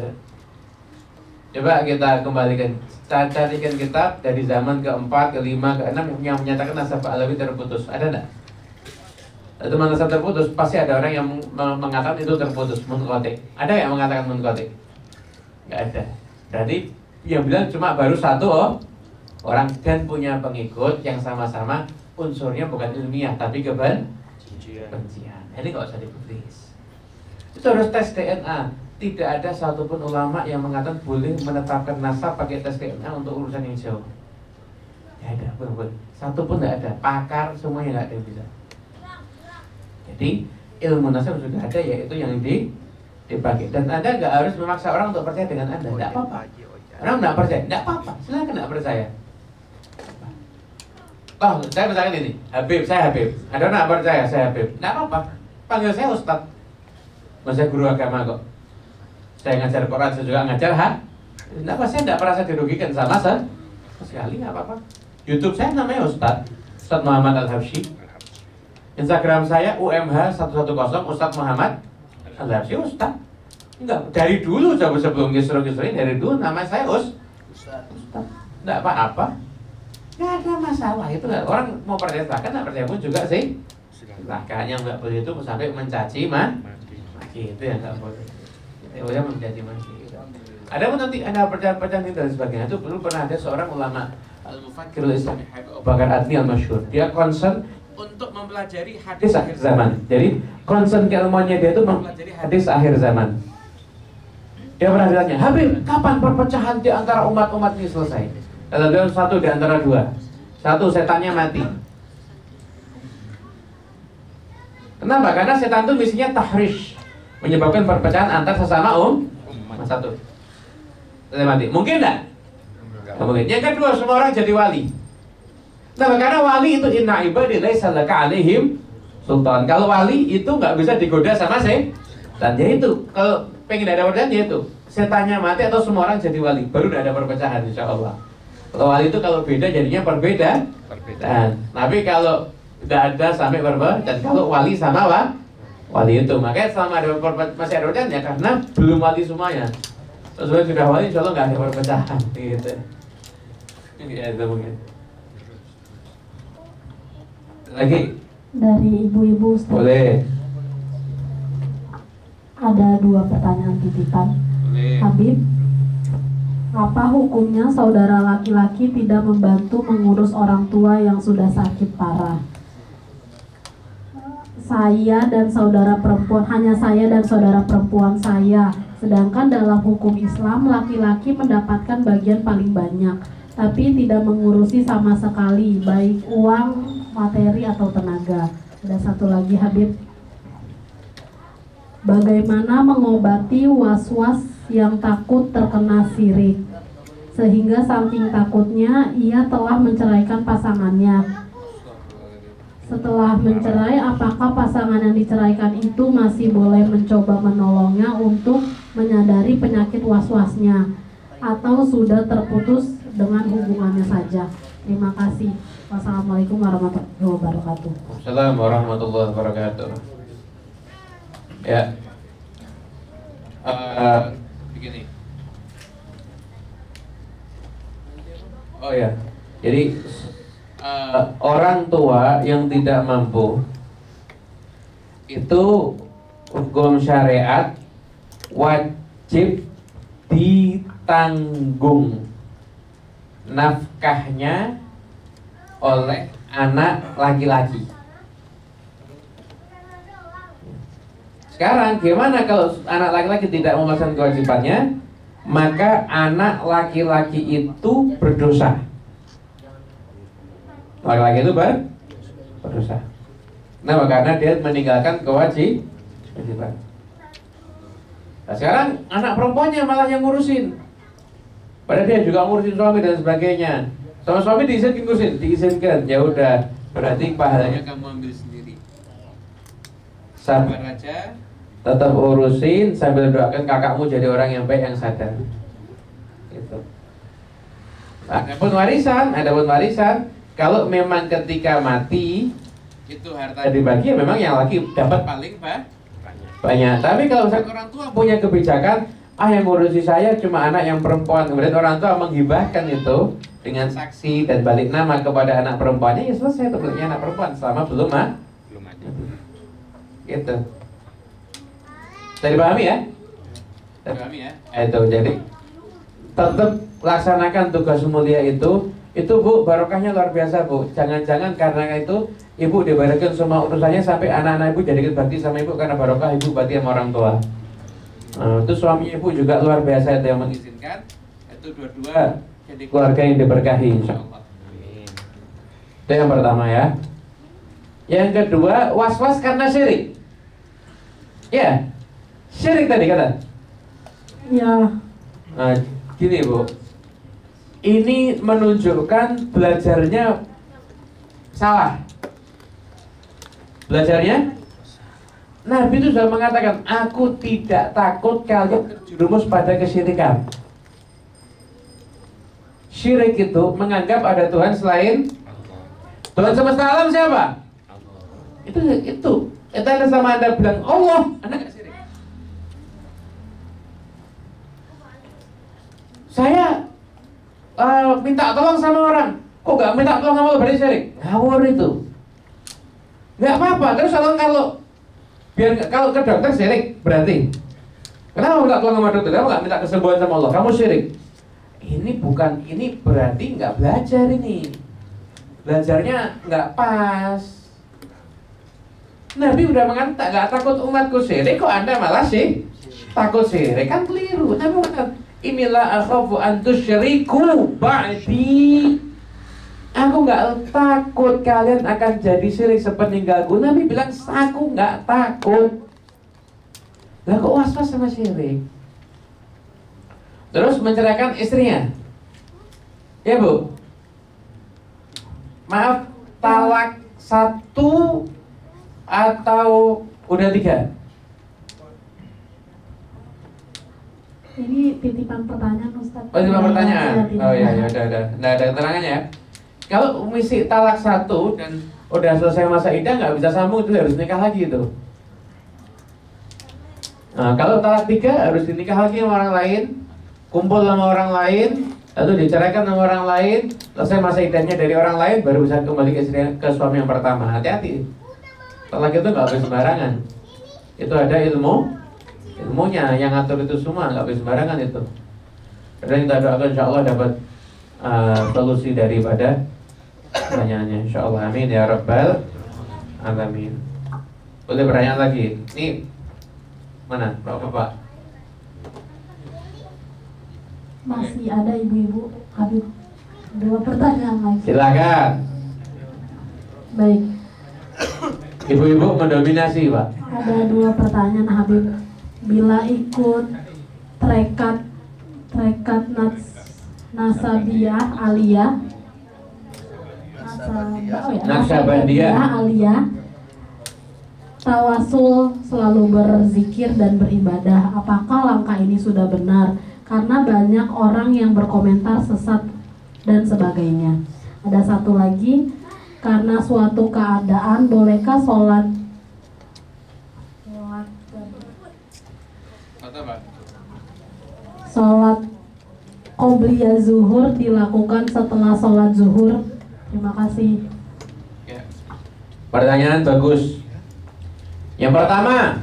Coba kita kembalikan, carikan kitab dari zaman ke-4, ke-5, ke-6 yang menyatakan nasab Alawi terputus. Ada enggak? Itu nasab terputus, pasti ada orang yang mengatakan itu terputus, munqati. Ada yang mengatakan munqati? Enggak ada. Jadi yang bilang cuma baru satu orang dan punya pengikut yang sama-sama unsurnya bukan ilmiah tapi kebencian. Ini nggak usah dibahas. Itu harus tes DNA. Tidak ada satupun ulama yang mengatakan boleh menetapkan nasab pakai tes DNA untuk urusan yang jauh. Tidak ada, betul. Satu pun tidak ada. Pakar semuanya tidak ada yang bisa. Jadi ilmu nasab sudah ada, yaitu yang dipakai. Dan Anda nggak harus memaksa orang untuk percaya dengan Anda. Tidak apa-apa. Orang nggak percaya, tidak apa-apa. Silakan nggak percaya. Oh, saya misalkan ini, Habib, saya Habib. Ada orang nggak percaya, saya Habib. Tidak apa-apa. Panggil saya Ustadz. Saya guru agama kok. Saya ngajar Quran, saya juga ngajar Kenapa saya tidak merasa dirugikan sama sekali, nggak apa-apa. YouTube saya namanya Ustadz Muhammad Al-Habsyi. Instagram saya UMH 110 Ustadz Muhammad Al-Habsyi. Ustadz. Enggak, dari dulu sebelum kisru-kisru ini, dari dulu nama saya Ustadz. Nggak apa-apa. Nggak ada masalah itu. Orang mau percaya silahkan, nggak percaya pun juga sih. Silahkan, yang nggak boleh itu sampai mencaci maki, itu yang nggak boleh. Mencaci maki. Ada pun nanti ada percayaan dan sebagainya. Itu dulu pernah ada seorang ulama Al-Mufakkirul Islami Habib Abu Bakar Adni Al-Masyhur. Dia concern untuk mempelajari hadis akhir zaman. Jadi concern keilmuannya dia itu mempelajari hadis akhir zaman. Dia pernah ditanya, Habib, kapan perpecahan di antara umat-umat ini selesai? Kata dia, satu di antara dua. Satu, setannya mati. Kenapa? Karena setan itu misinya tahrish, menyebabkan perpecahan antar sesama umat. Satu, setan mati. Mungkin enggak? Nggak mungkin. Yang kedua, semua orang jadi wali. Nah, karena wali itu inna ibadi laisa laka alaihim sultan. Kalau wali itu nggak bisa digoda sama setan. Jadi itu kalau pengen ada perpecahan ya itu setannya mati atau semua orang jadi wali, baru tidak ada perpecahan insya Allah. Kalau wali itu kalau beda jadinya perbedaan. Tapi kalau tidak ada sampai perbedaan, dan kalau wali sama wali itu, makanya selama ada masih ada perpecahan ya karena belum wali semuanya. Sesuai sudah wali insya Allah nggak ada perpecahan gitu. Ya itu mungkin. Lagi Dari ibu-ibu Ustaz. boleh. Ada 2 pertanyaan titipan. Habib, apa hukumnya saudara laki-laki tidak membantu mengurus orang tua yang sudah sakit parah? Saya dan saudara perempuan, hanya saya dan saudara perempuan saya. Sedangkan dalam hukum Islam laki-laki mendapatkan bagian paling banyak, tapi tidak mengurusi sama sekali, baik uang, materi atau tenaga. Ada satu lagi Habib. Bagaimana mengobati was-was yang takut terkena syirik, sehingga saking takutnya ia telah menceraikan pasangannya. Setelah mencerai, apakah pasangan yang diceraikan itu masih boleh mencoba menolongnya untuk menyadari penyakit was-wasnya, atau sudah terputus dengan hubungannya saja? Terima kasih. Wassalamualaikum warahmatullahi wabarakatuh. Assalamualaikum warahmatullahi wabarakatuh. Ya, begini. Oh ya, jadi orang tua yang tidak mampu itu hukum syariat wajib ditanggung nafkahnya oleh anak laki-laki. Sekarang gimana kalau anak laki-laki tidak melaksanakan kewajibannya? Maka anak laki-laki itu berdosa. Laki-laki itu berdosa. Nah, karena dia meninggalkan kewajiban. Nah, sekarang anak perempuannya malah yang ngurusin. Padahal dia juga ngurusin suami dan sebagainya. Sama suami diizinkan. Ya udah, berarti pahalanya kamu ambil sendiri. Sabar aja. Tetap urusin sambil doakan kakakmu jadi orang yang baik, yang sadar. Gitu. Adapun warisan, kalau memang ketika mati itu harta dibagi, memang yang laki dapat paling banyak. Tapi kalau orang tua punya kebijakan, yang ngurusi saya cuma anak yang perempuan, kemudian orang tua menghibahkan itu dengan saksi dan balik nama kepada anak perempuannya, ya selesai itu belinya anak perempuan selama belum mati. Gitu. Saya dipahami ya? Itu jadi tetap laksanakan tugas mulia itu Bu, barokahnya luar biasa Bu. Jangan-jangan karena itu Ibu dibarokahkan semua urusannya sampai anak-anak Ibu jadi berbakti sama Ibu karena barokah Ibu bakti sama orang tua. Itu suami Ibu juga luar biasa itu yang mengizinkan. Itu dua-dua jadi keluarga yang diberkahi insyaallah. Itu yang pertama ya. Yang kedua, was-was karena syirik. Ya, syirik tadi kata. Ya. Nah, gini Bu, ini menunjukkan belajarnya salah. Belajarnya Nabi itu sudah mengatakan, aku tidak takut kalian terjerumus pada kesyirikan. Syirik itu menganggap ada Tuhan selain Tuhan semesta alam siapa? Itu ada sama Anda bilang Allah, Anda nggak syirik. Saya minta tolong sama orang, kok nggak minta tolong sama Allah, berarti syirik. Ngawur itu. Nggak apa-apa. Terus kalau ke dokter syirik berarti. Kenapa minta tolong sama dokter? Kamu nggak minta kesembuhan sama Allah, kamu syirik. ini berarti nggak belajar ini. Belajarnya nggak pas. Nabi udah mengatakan nggak takut umatku syirik, kok Anda malah sih takut syirik, kan keliru. Nabi mengatakan inilah akhafu an tusyriku ba'di. Aku nggak takut kalian akan jadi syirik sepeninggalku. Nabi bilang aku nggak takut. Lah kok was-was sama syirik? Terus menceraikan istrinya. Ya Bu. Maaf, talak 1 atau udah 3? Ini titipan pertanyaan Ustaz. Oh, titipan pertanyaan. Ya, Oh ya, udah. Nggak ada keterangannya ya. Kalau misi talak 1 dan udah selesai masa iddah nggak bisa sambung, itu harus nikah lagi itu. Nah, kalau talak 3 harus dinikah lagi sama orang lain, kumpul sama orang lain, lalu diceraikan sama orang lain, selesai masa iddahnya dari orang lain, baru bisa kembali ke suami yang pertama. Hati-hati. Talak itu nggak boleh sembarangan. Itu ada ilmunya yang ngatur itu semua, nggak boleh sembarangan itu. Dan kita doakan insya Allah dapat solusi daripada pertanyaannya, insya Allah. Amin ya rabbal alamin. Boleh pertanyaan lagi? Ini mana Bapak? Masih ada ibu-ibu. Habib, 2 pertanyaan lagi. Silakan. Baik. Ibu-ibu mendominasi, Pak. Ada 2 pertanyaan Habib. Bila ikut trekat Nasabiyah Aliyah Naksabandiyah Aliyah, tawasul selalu berzikir dan beribadah, apakah langkah ini sudah benar? Karena banyak orang yang berkomentar sesat dan sebagainya. Ada satu lagi, karena suatu keadaan bolehkah sholat qobliyah zuhur dilakukan setelah sholat zuhur? Terima kasih. Pertanyaan bagus. Yang pertama,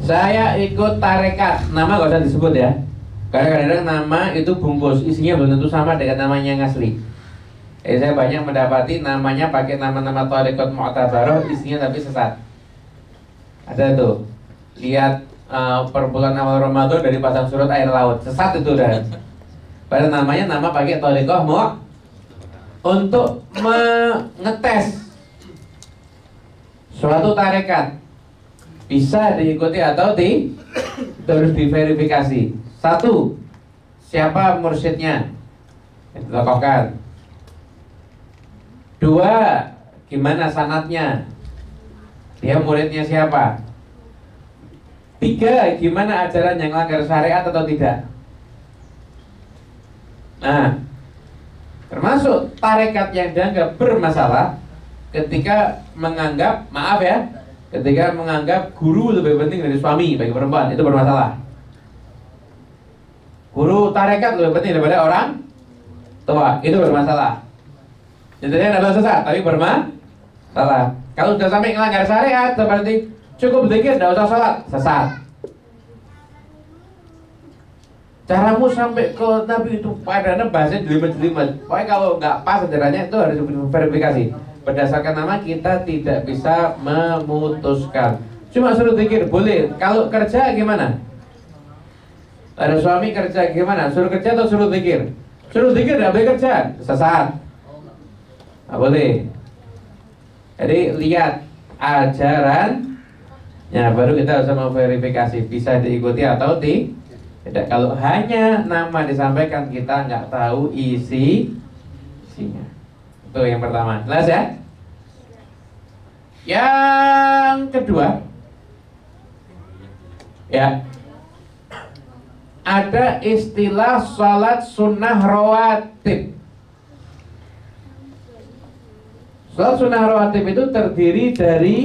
saya ikut tarekat. Nama gak usah disebut ya, karena kadang-kadang nama itu bungkus, isinya belum tentu sama dengan namanya yang asli. Saya banyak mendapati namanya pakai nama-nama tarekat mu'tabaroh, isinya tapi sesat. Ada tuh, lihat perbulan awal Ramadan dari pasang surut air laut, sesat itu dan. Padahal namanya nama pakai tarekat untuk mengetes suatu tarekat bisa diikuti atau terus diverifikasi. 1, siapa mursyidnya, ditokohkan. 2, gimana sanadnya, dia muridnya siapa. 3, gimana ajaran yang langgar syariat atau tidak. Nah, termasuk tarekat yang dianggap bermasalah ketika menganggap, maaf ya, ketika menganggap guru lebih penting dari suami bagi perempuan, itu bermasalah. Guru tarekat lebih penting daripada orang tua, itu bermasalah. Jadi adalah sesat, tapi bermasalah. Kalau sudah sampai melanggar syariat, seperti cukup zikir, tidak usah sholat, sesat. Caramu sampai ke Nabi itu padahal bahasanya jelimet-jelimet. Pokoknya kalau nggak pas ajarannya itu harus verifikasi. Berdasarkan nama kita tidak bisa memutuskan. Cuma suruh zikir boleh. Kalau kerja gimana? Ada suami kerja gimana? Suruh kerja atau suruh zikir? Suruh zikir tidak boleh kerja, sesat. Nggak boleh. Jadi lihat ajarannya, baru kita bisa memverifikasi bisa diikuti atau tidak. Kalau hanya nama disampaikan kita nggak tahu isinya. Itu yang pertama. Jelas ya? Yang kedua, ya, ada istilah salat sunnah rawatib. Salat sunnah rawatib itu terdiri dari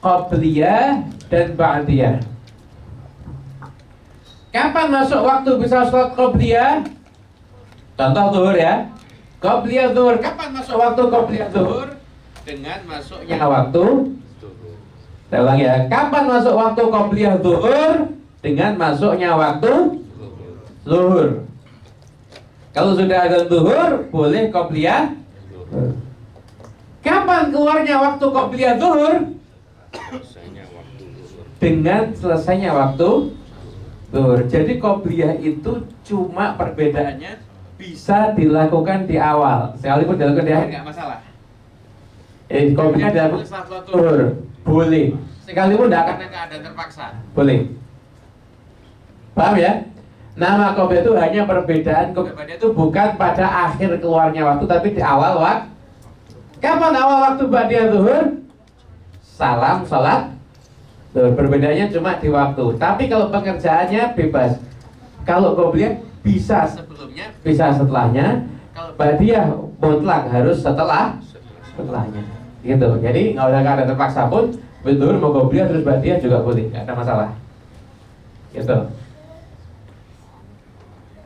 qabliyah dan ba'diyah. Kapan masuk waktu bisa sholat qabliyah? Contoh zuhur ya. Qabliyah zuhur. Kapan masuk waktu qabliyah zuhur? Dengan masuknya waktu. Saya ulang ya. Kapan masuk waktu qabliyah zuhur? Dengan masuknya waktu zuhur. Kalau sudah azan zuhur, boleh qobliyah. Kapan keluarnya waktu qobliyah zuhur? Dengan selesainya waktu zuhur. Jadi qobliyah itu cuma perbedaannya bisa dilakukan di awal. Sekalipun dilakukan di akhir nggak masalah. Qobliyah dilakukan setelah sholat zuhur, boleh. Sekalipun tidak akan keadaan terpaksa, boleh. Paham ya? Nama qobliyah itu hanya perbedaan. Qobliyah itu bukan pada akhir keluarnya waktu, tapi di awal waktu. Kapan awal waktu ba'diyah zuhur? Salam sholat zuhur. Perbedaannya cuma di waktu. Tapi kalau pengerjaannya bebas. Kalau qobliyah bisa sebelumnya, bisa setelahnya. Kalau ba'diyah mutlak harus setelahnya. Gitu. Jadi nggak usah keadaan terpaksa pun, zuhur mau qobliyah terus ba'diyah juga boleh, nggak ada masalah. Gitu.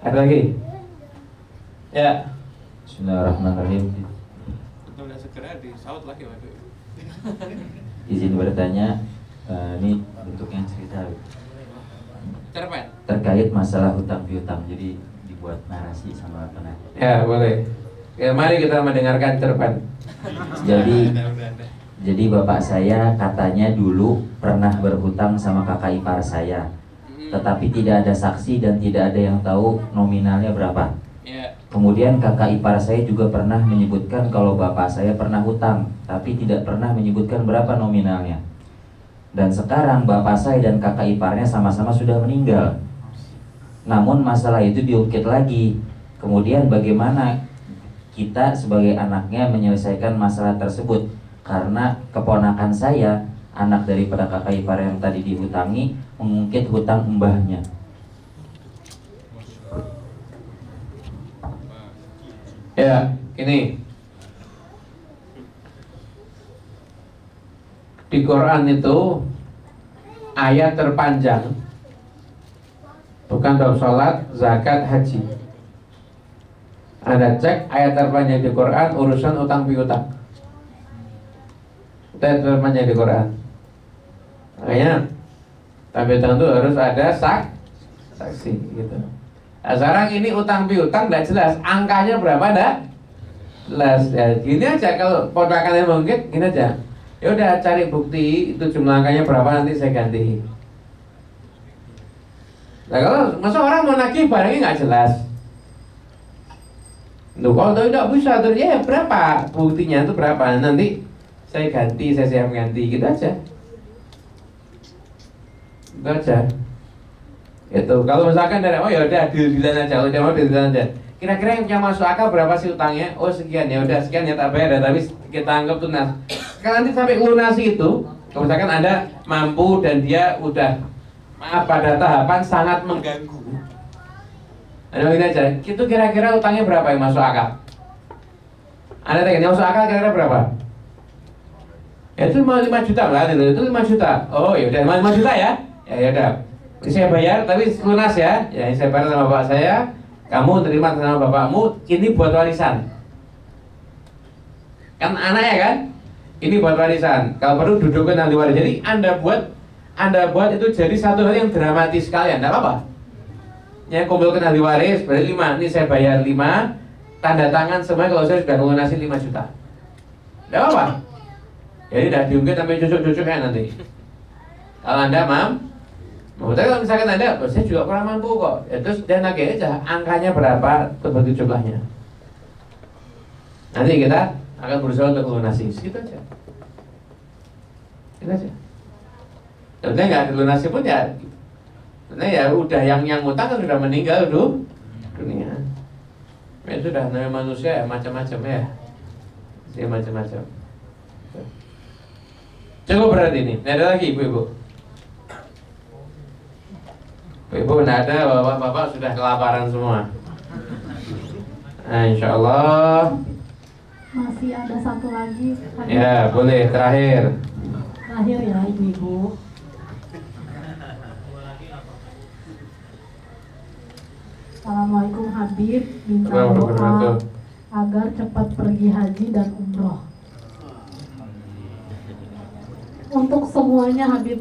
Ada lagi? Ya. Bismillahirrahmanirrahim. Udah segera disaut lagi waduh. Izin bertanya, ini bentuknya cerita Cerpen. terkait masalah hutang piutang. Jadi dibuat narasi sama penanya. Ya boleh. Ya, mari kita mendengarkan cerpen. Jadi bapak saya katanya dulu pernah berhutang sama kakak ipar saya, tetapi tidak ada saksi dan tidak ada yang tahu nominalnya berapa. Ya. Kemudian kakak ipar saya juga pernah menyebutkan kalau bapak saya pernah hutang, tapi tidak pernah menyebutkan berapa nominalnya. Dan sekarang bapak saya dan kakak iparnya sama-sama sudah meninggal. Namun masalah itu diungkit lagi. Kemudian bagaimana kita sebagai anaknya menyelesaikan masalah tersebut? Karena keponakan saya, anak daripada kakak ipar yang tadi dihutangi, mengungkit hutang mbahnya. Ya, ini di Quran itu ayat terpanjang bukan bab sholat, zakat, haji. Anda cek ayat terpanjang di Quran urusan utang piutang. Ayat terpanjang di Quran. Makanya utang piutang itu harus ada saksi gitu. Nah, sekarang ini utang piutang tidak jelas angkanya berapa, dah jelas ya. Gini aja, kalau ponakannya mungkin gini aja, ya udah cari bukti itu jumlah angkanya berapa, nanti saya ganti. Nah kalau masa orang mau nagih barangnya nggak jelas, loh kalau tidak bisa terus ya berapa buktinya itu berapa, nanti saya ganti, saya siap ganti, gitu aja. Gitu aja. Itu kalau misalkan dari oh ya udah deal-dealan aja, udah mau deal-dealan aja. Kira-kira yang masuk akal berapa sih utangnya? Oh sekian, ya udah sekian ya tak bayar, tapi kita anggap tunas. Kalau nanti sampai lunasi itu, kalau misalkan Anda mampu dan dia udah maaf pada tahapan sangat mengganggu. Anda begini aja, itu kira-kira utangnya berapa yang masuk akal? Anda tanya, yang masuk akal kira-kira berapa? Ya itu mau 5 juta lah, itu 5 juta. Oh ya udah 5 juta ya? Ya udah. Saya bayar tapi lunas ya. Ya saya bayar sama bapak saya, kamu terima sama bapakmu, ini buat warisan. Kan anak ya kan? Ini buat warisan. Kalau perlu dudukkan ahli waris. Jadi Anda buat itu jadi satu hal yang dramatis sekalian, enggak apa-apa. Ya kumpulkan ahli waris, berarti 5. Ini saya bayar 5, tanda tangan semua kalau saya sudah melunasi 5 juta. Enggak apa-apa. Jadi tidak diungkit sampai cucuk-cucuknya nanti. Kalau Anda tapi kalau misalkan Anda, saya juga kurang mampu kok, ya, terus dia nagih aja, angkanya berapa, seperti jumlahnya. Nanti kita akan berusaha untuk melunasi, segitu aja. Gitu aja. Sebenarnya nggak dilunasi pun ya, sebenarnya ya udah yang ngutang kan sudah meninggal dunia. Ya sudah, namanya manusia ya macam-macam ya, sih macam-macam. Cukup berarti ini. Ada lagi ibu-ibu? Ibu tidak ada, bapak-bapak sudah kelaparan semua. Nah, insya Allah. Masih ada satu lagi. Ya, boleh terakhir. Terakhir ya ibu-ibu. Assalamualaikum Habib, minta doa agar cepat pergi haji dan umroh. Untuk semuanya Habib.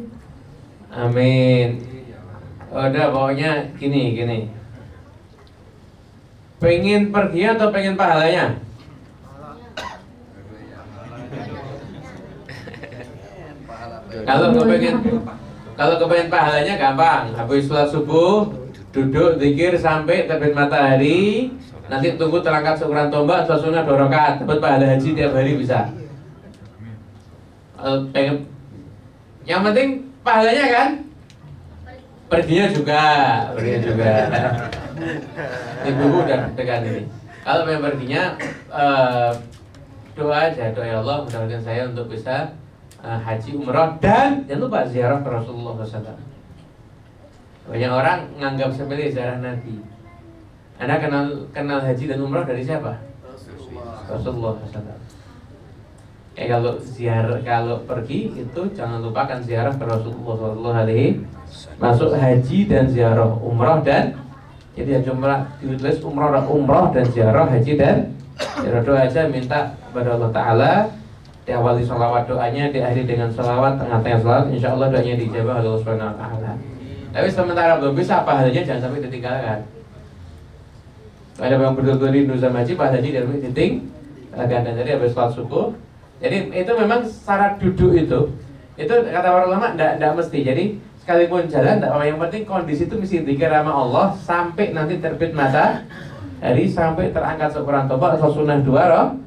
Amin. Udah pokoknya gini. Pengen pergi atau pengen pahalanya? Kalau kepengen pahalanya gampang. Habis sholat subuh duduk zikir sampai terbit matahari. Nanti tunggu terangkat syukuran tombak, sholat sunnah 2 rakaat, dapat pahala haji tiap hari bisa. Pengen, yang penting pahalanya kan? Perginya juga. Ibu udah tekan ini. Kalau pengen perginya doa aja, doa ya Allah mudah-mudahan saya untuk bisa haji umroh dan jangan lupa ziarah ke Rasulullah SAW. Banyak orang menganggap sepele ziarah Nabi. Anda kenal haji dan umroh dari siapa? Rasulullah SAW. Kalau pergi itu jangan lupakan ziarah ke Rasulullah SAW. Masuk haji dan ziarah umroh dan jadi cuma ditulis umroh dan ziarah haji dan ziarah. Doa aja minta kepada Allah Ta'ala. Diawali sholawat doanya, diakhiri dengan sholawat, tengah-tengah sholawat, insya Allah doanya dijawab oleh Allah Subhanahu Wa Taala. Tapi sementara belum bisa, pahalanya jangan sampai ditinggalkan. Ada yang betul-betul rindu sama haji, pahala haji dan ditinggalkan. Dan jadi habis sholat subuh. Jadi itu memang syarat duduk itu kata para ulama tidak mesti. Jadi sekalipun jalan, yang penting kondisi itu mesti dikir sama Allah sampai nanti terbit matahari, sampai terangkat syukuran tombak, sunnah 2 roh.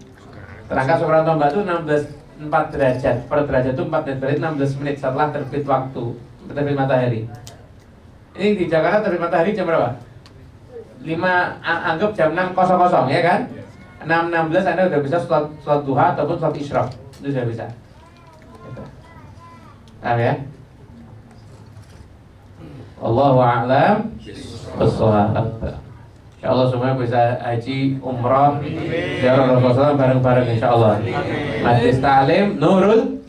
Terangkat syukuran tombak itu 4 derajat. Per derajat itu 4 menit, berarti 16 menit setelah terbit waktu, terbit matahari. Ini di Jakarta terbit matahari jam berapa? 5, anggap jam 6.00 ya kan? 6.16 Anda udah bisa sholat duha ataupun sholat isyraq. Itu sudah bisa. Paham ya? Allahu a'lam bissawab. Insyaallah semuanya bisa haji, umrah, ziarah Rasulullah bareng-bareng insyaallah. Majlis ta'lim Nurul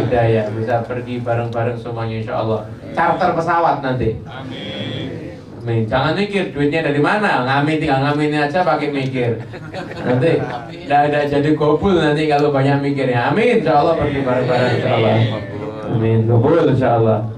Hidayah bisa pergi bareng-bareng semuanya insyaallah. Charter pesawat nanti. Amin. Jangan mikir duitnya dari mana, tinggal ngamin aja pakai mikir. Nanti tidak ada jadi gobul nanti kalau banyak mikirnya. Amin. Insyaallah pergi bareng-bareng insyaallah. Amin. Gobul insyaallah.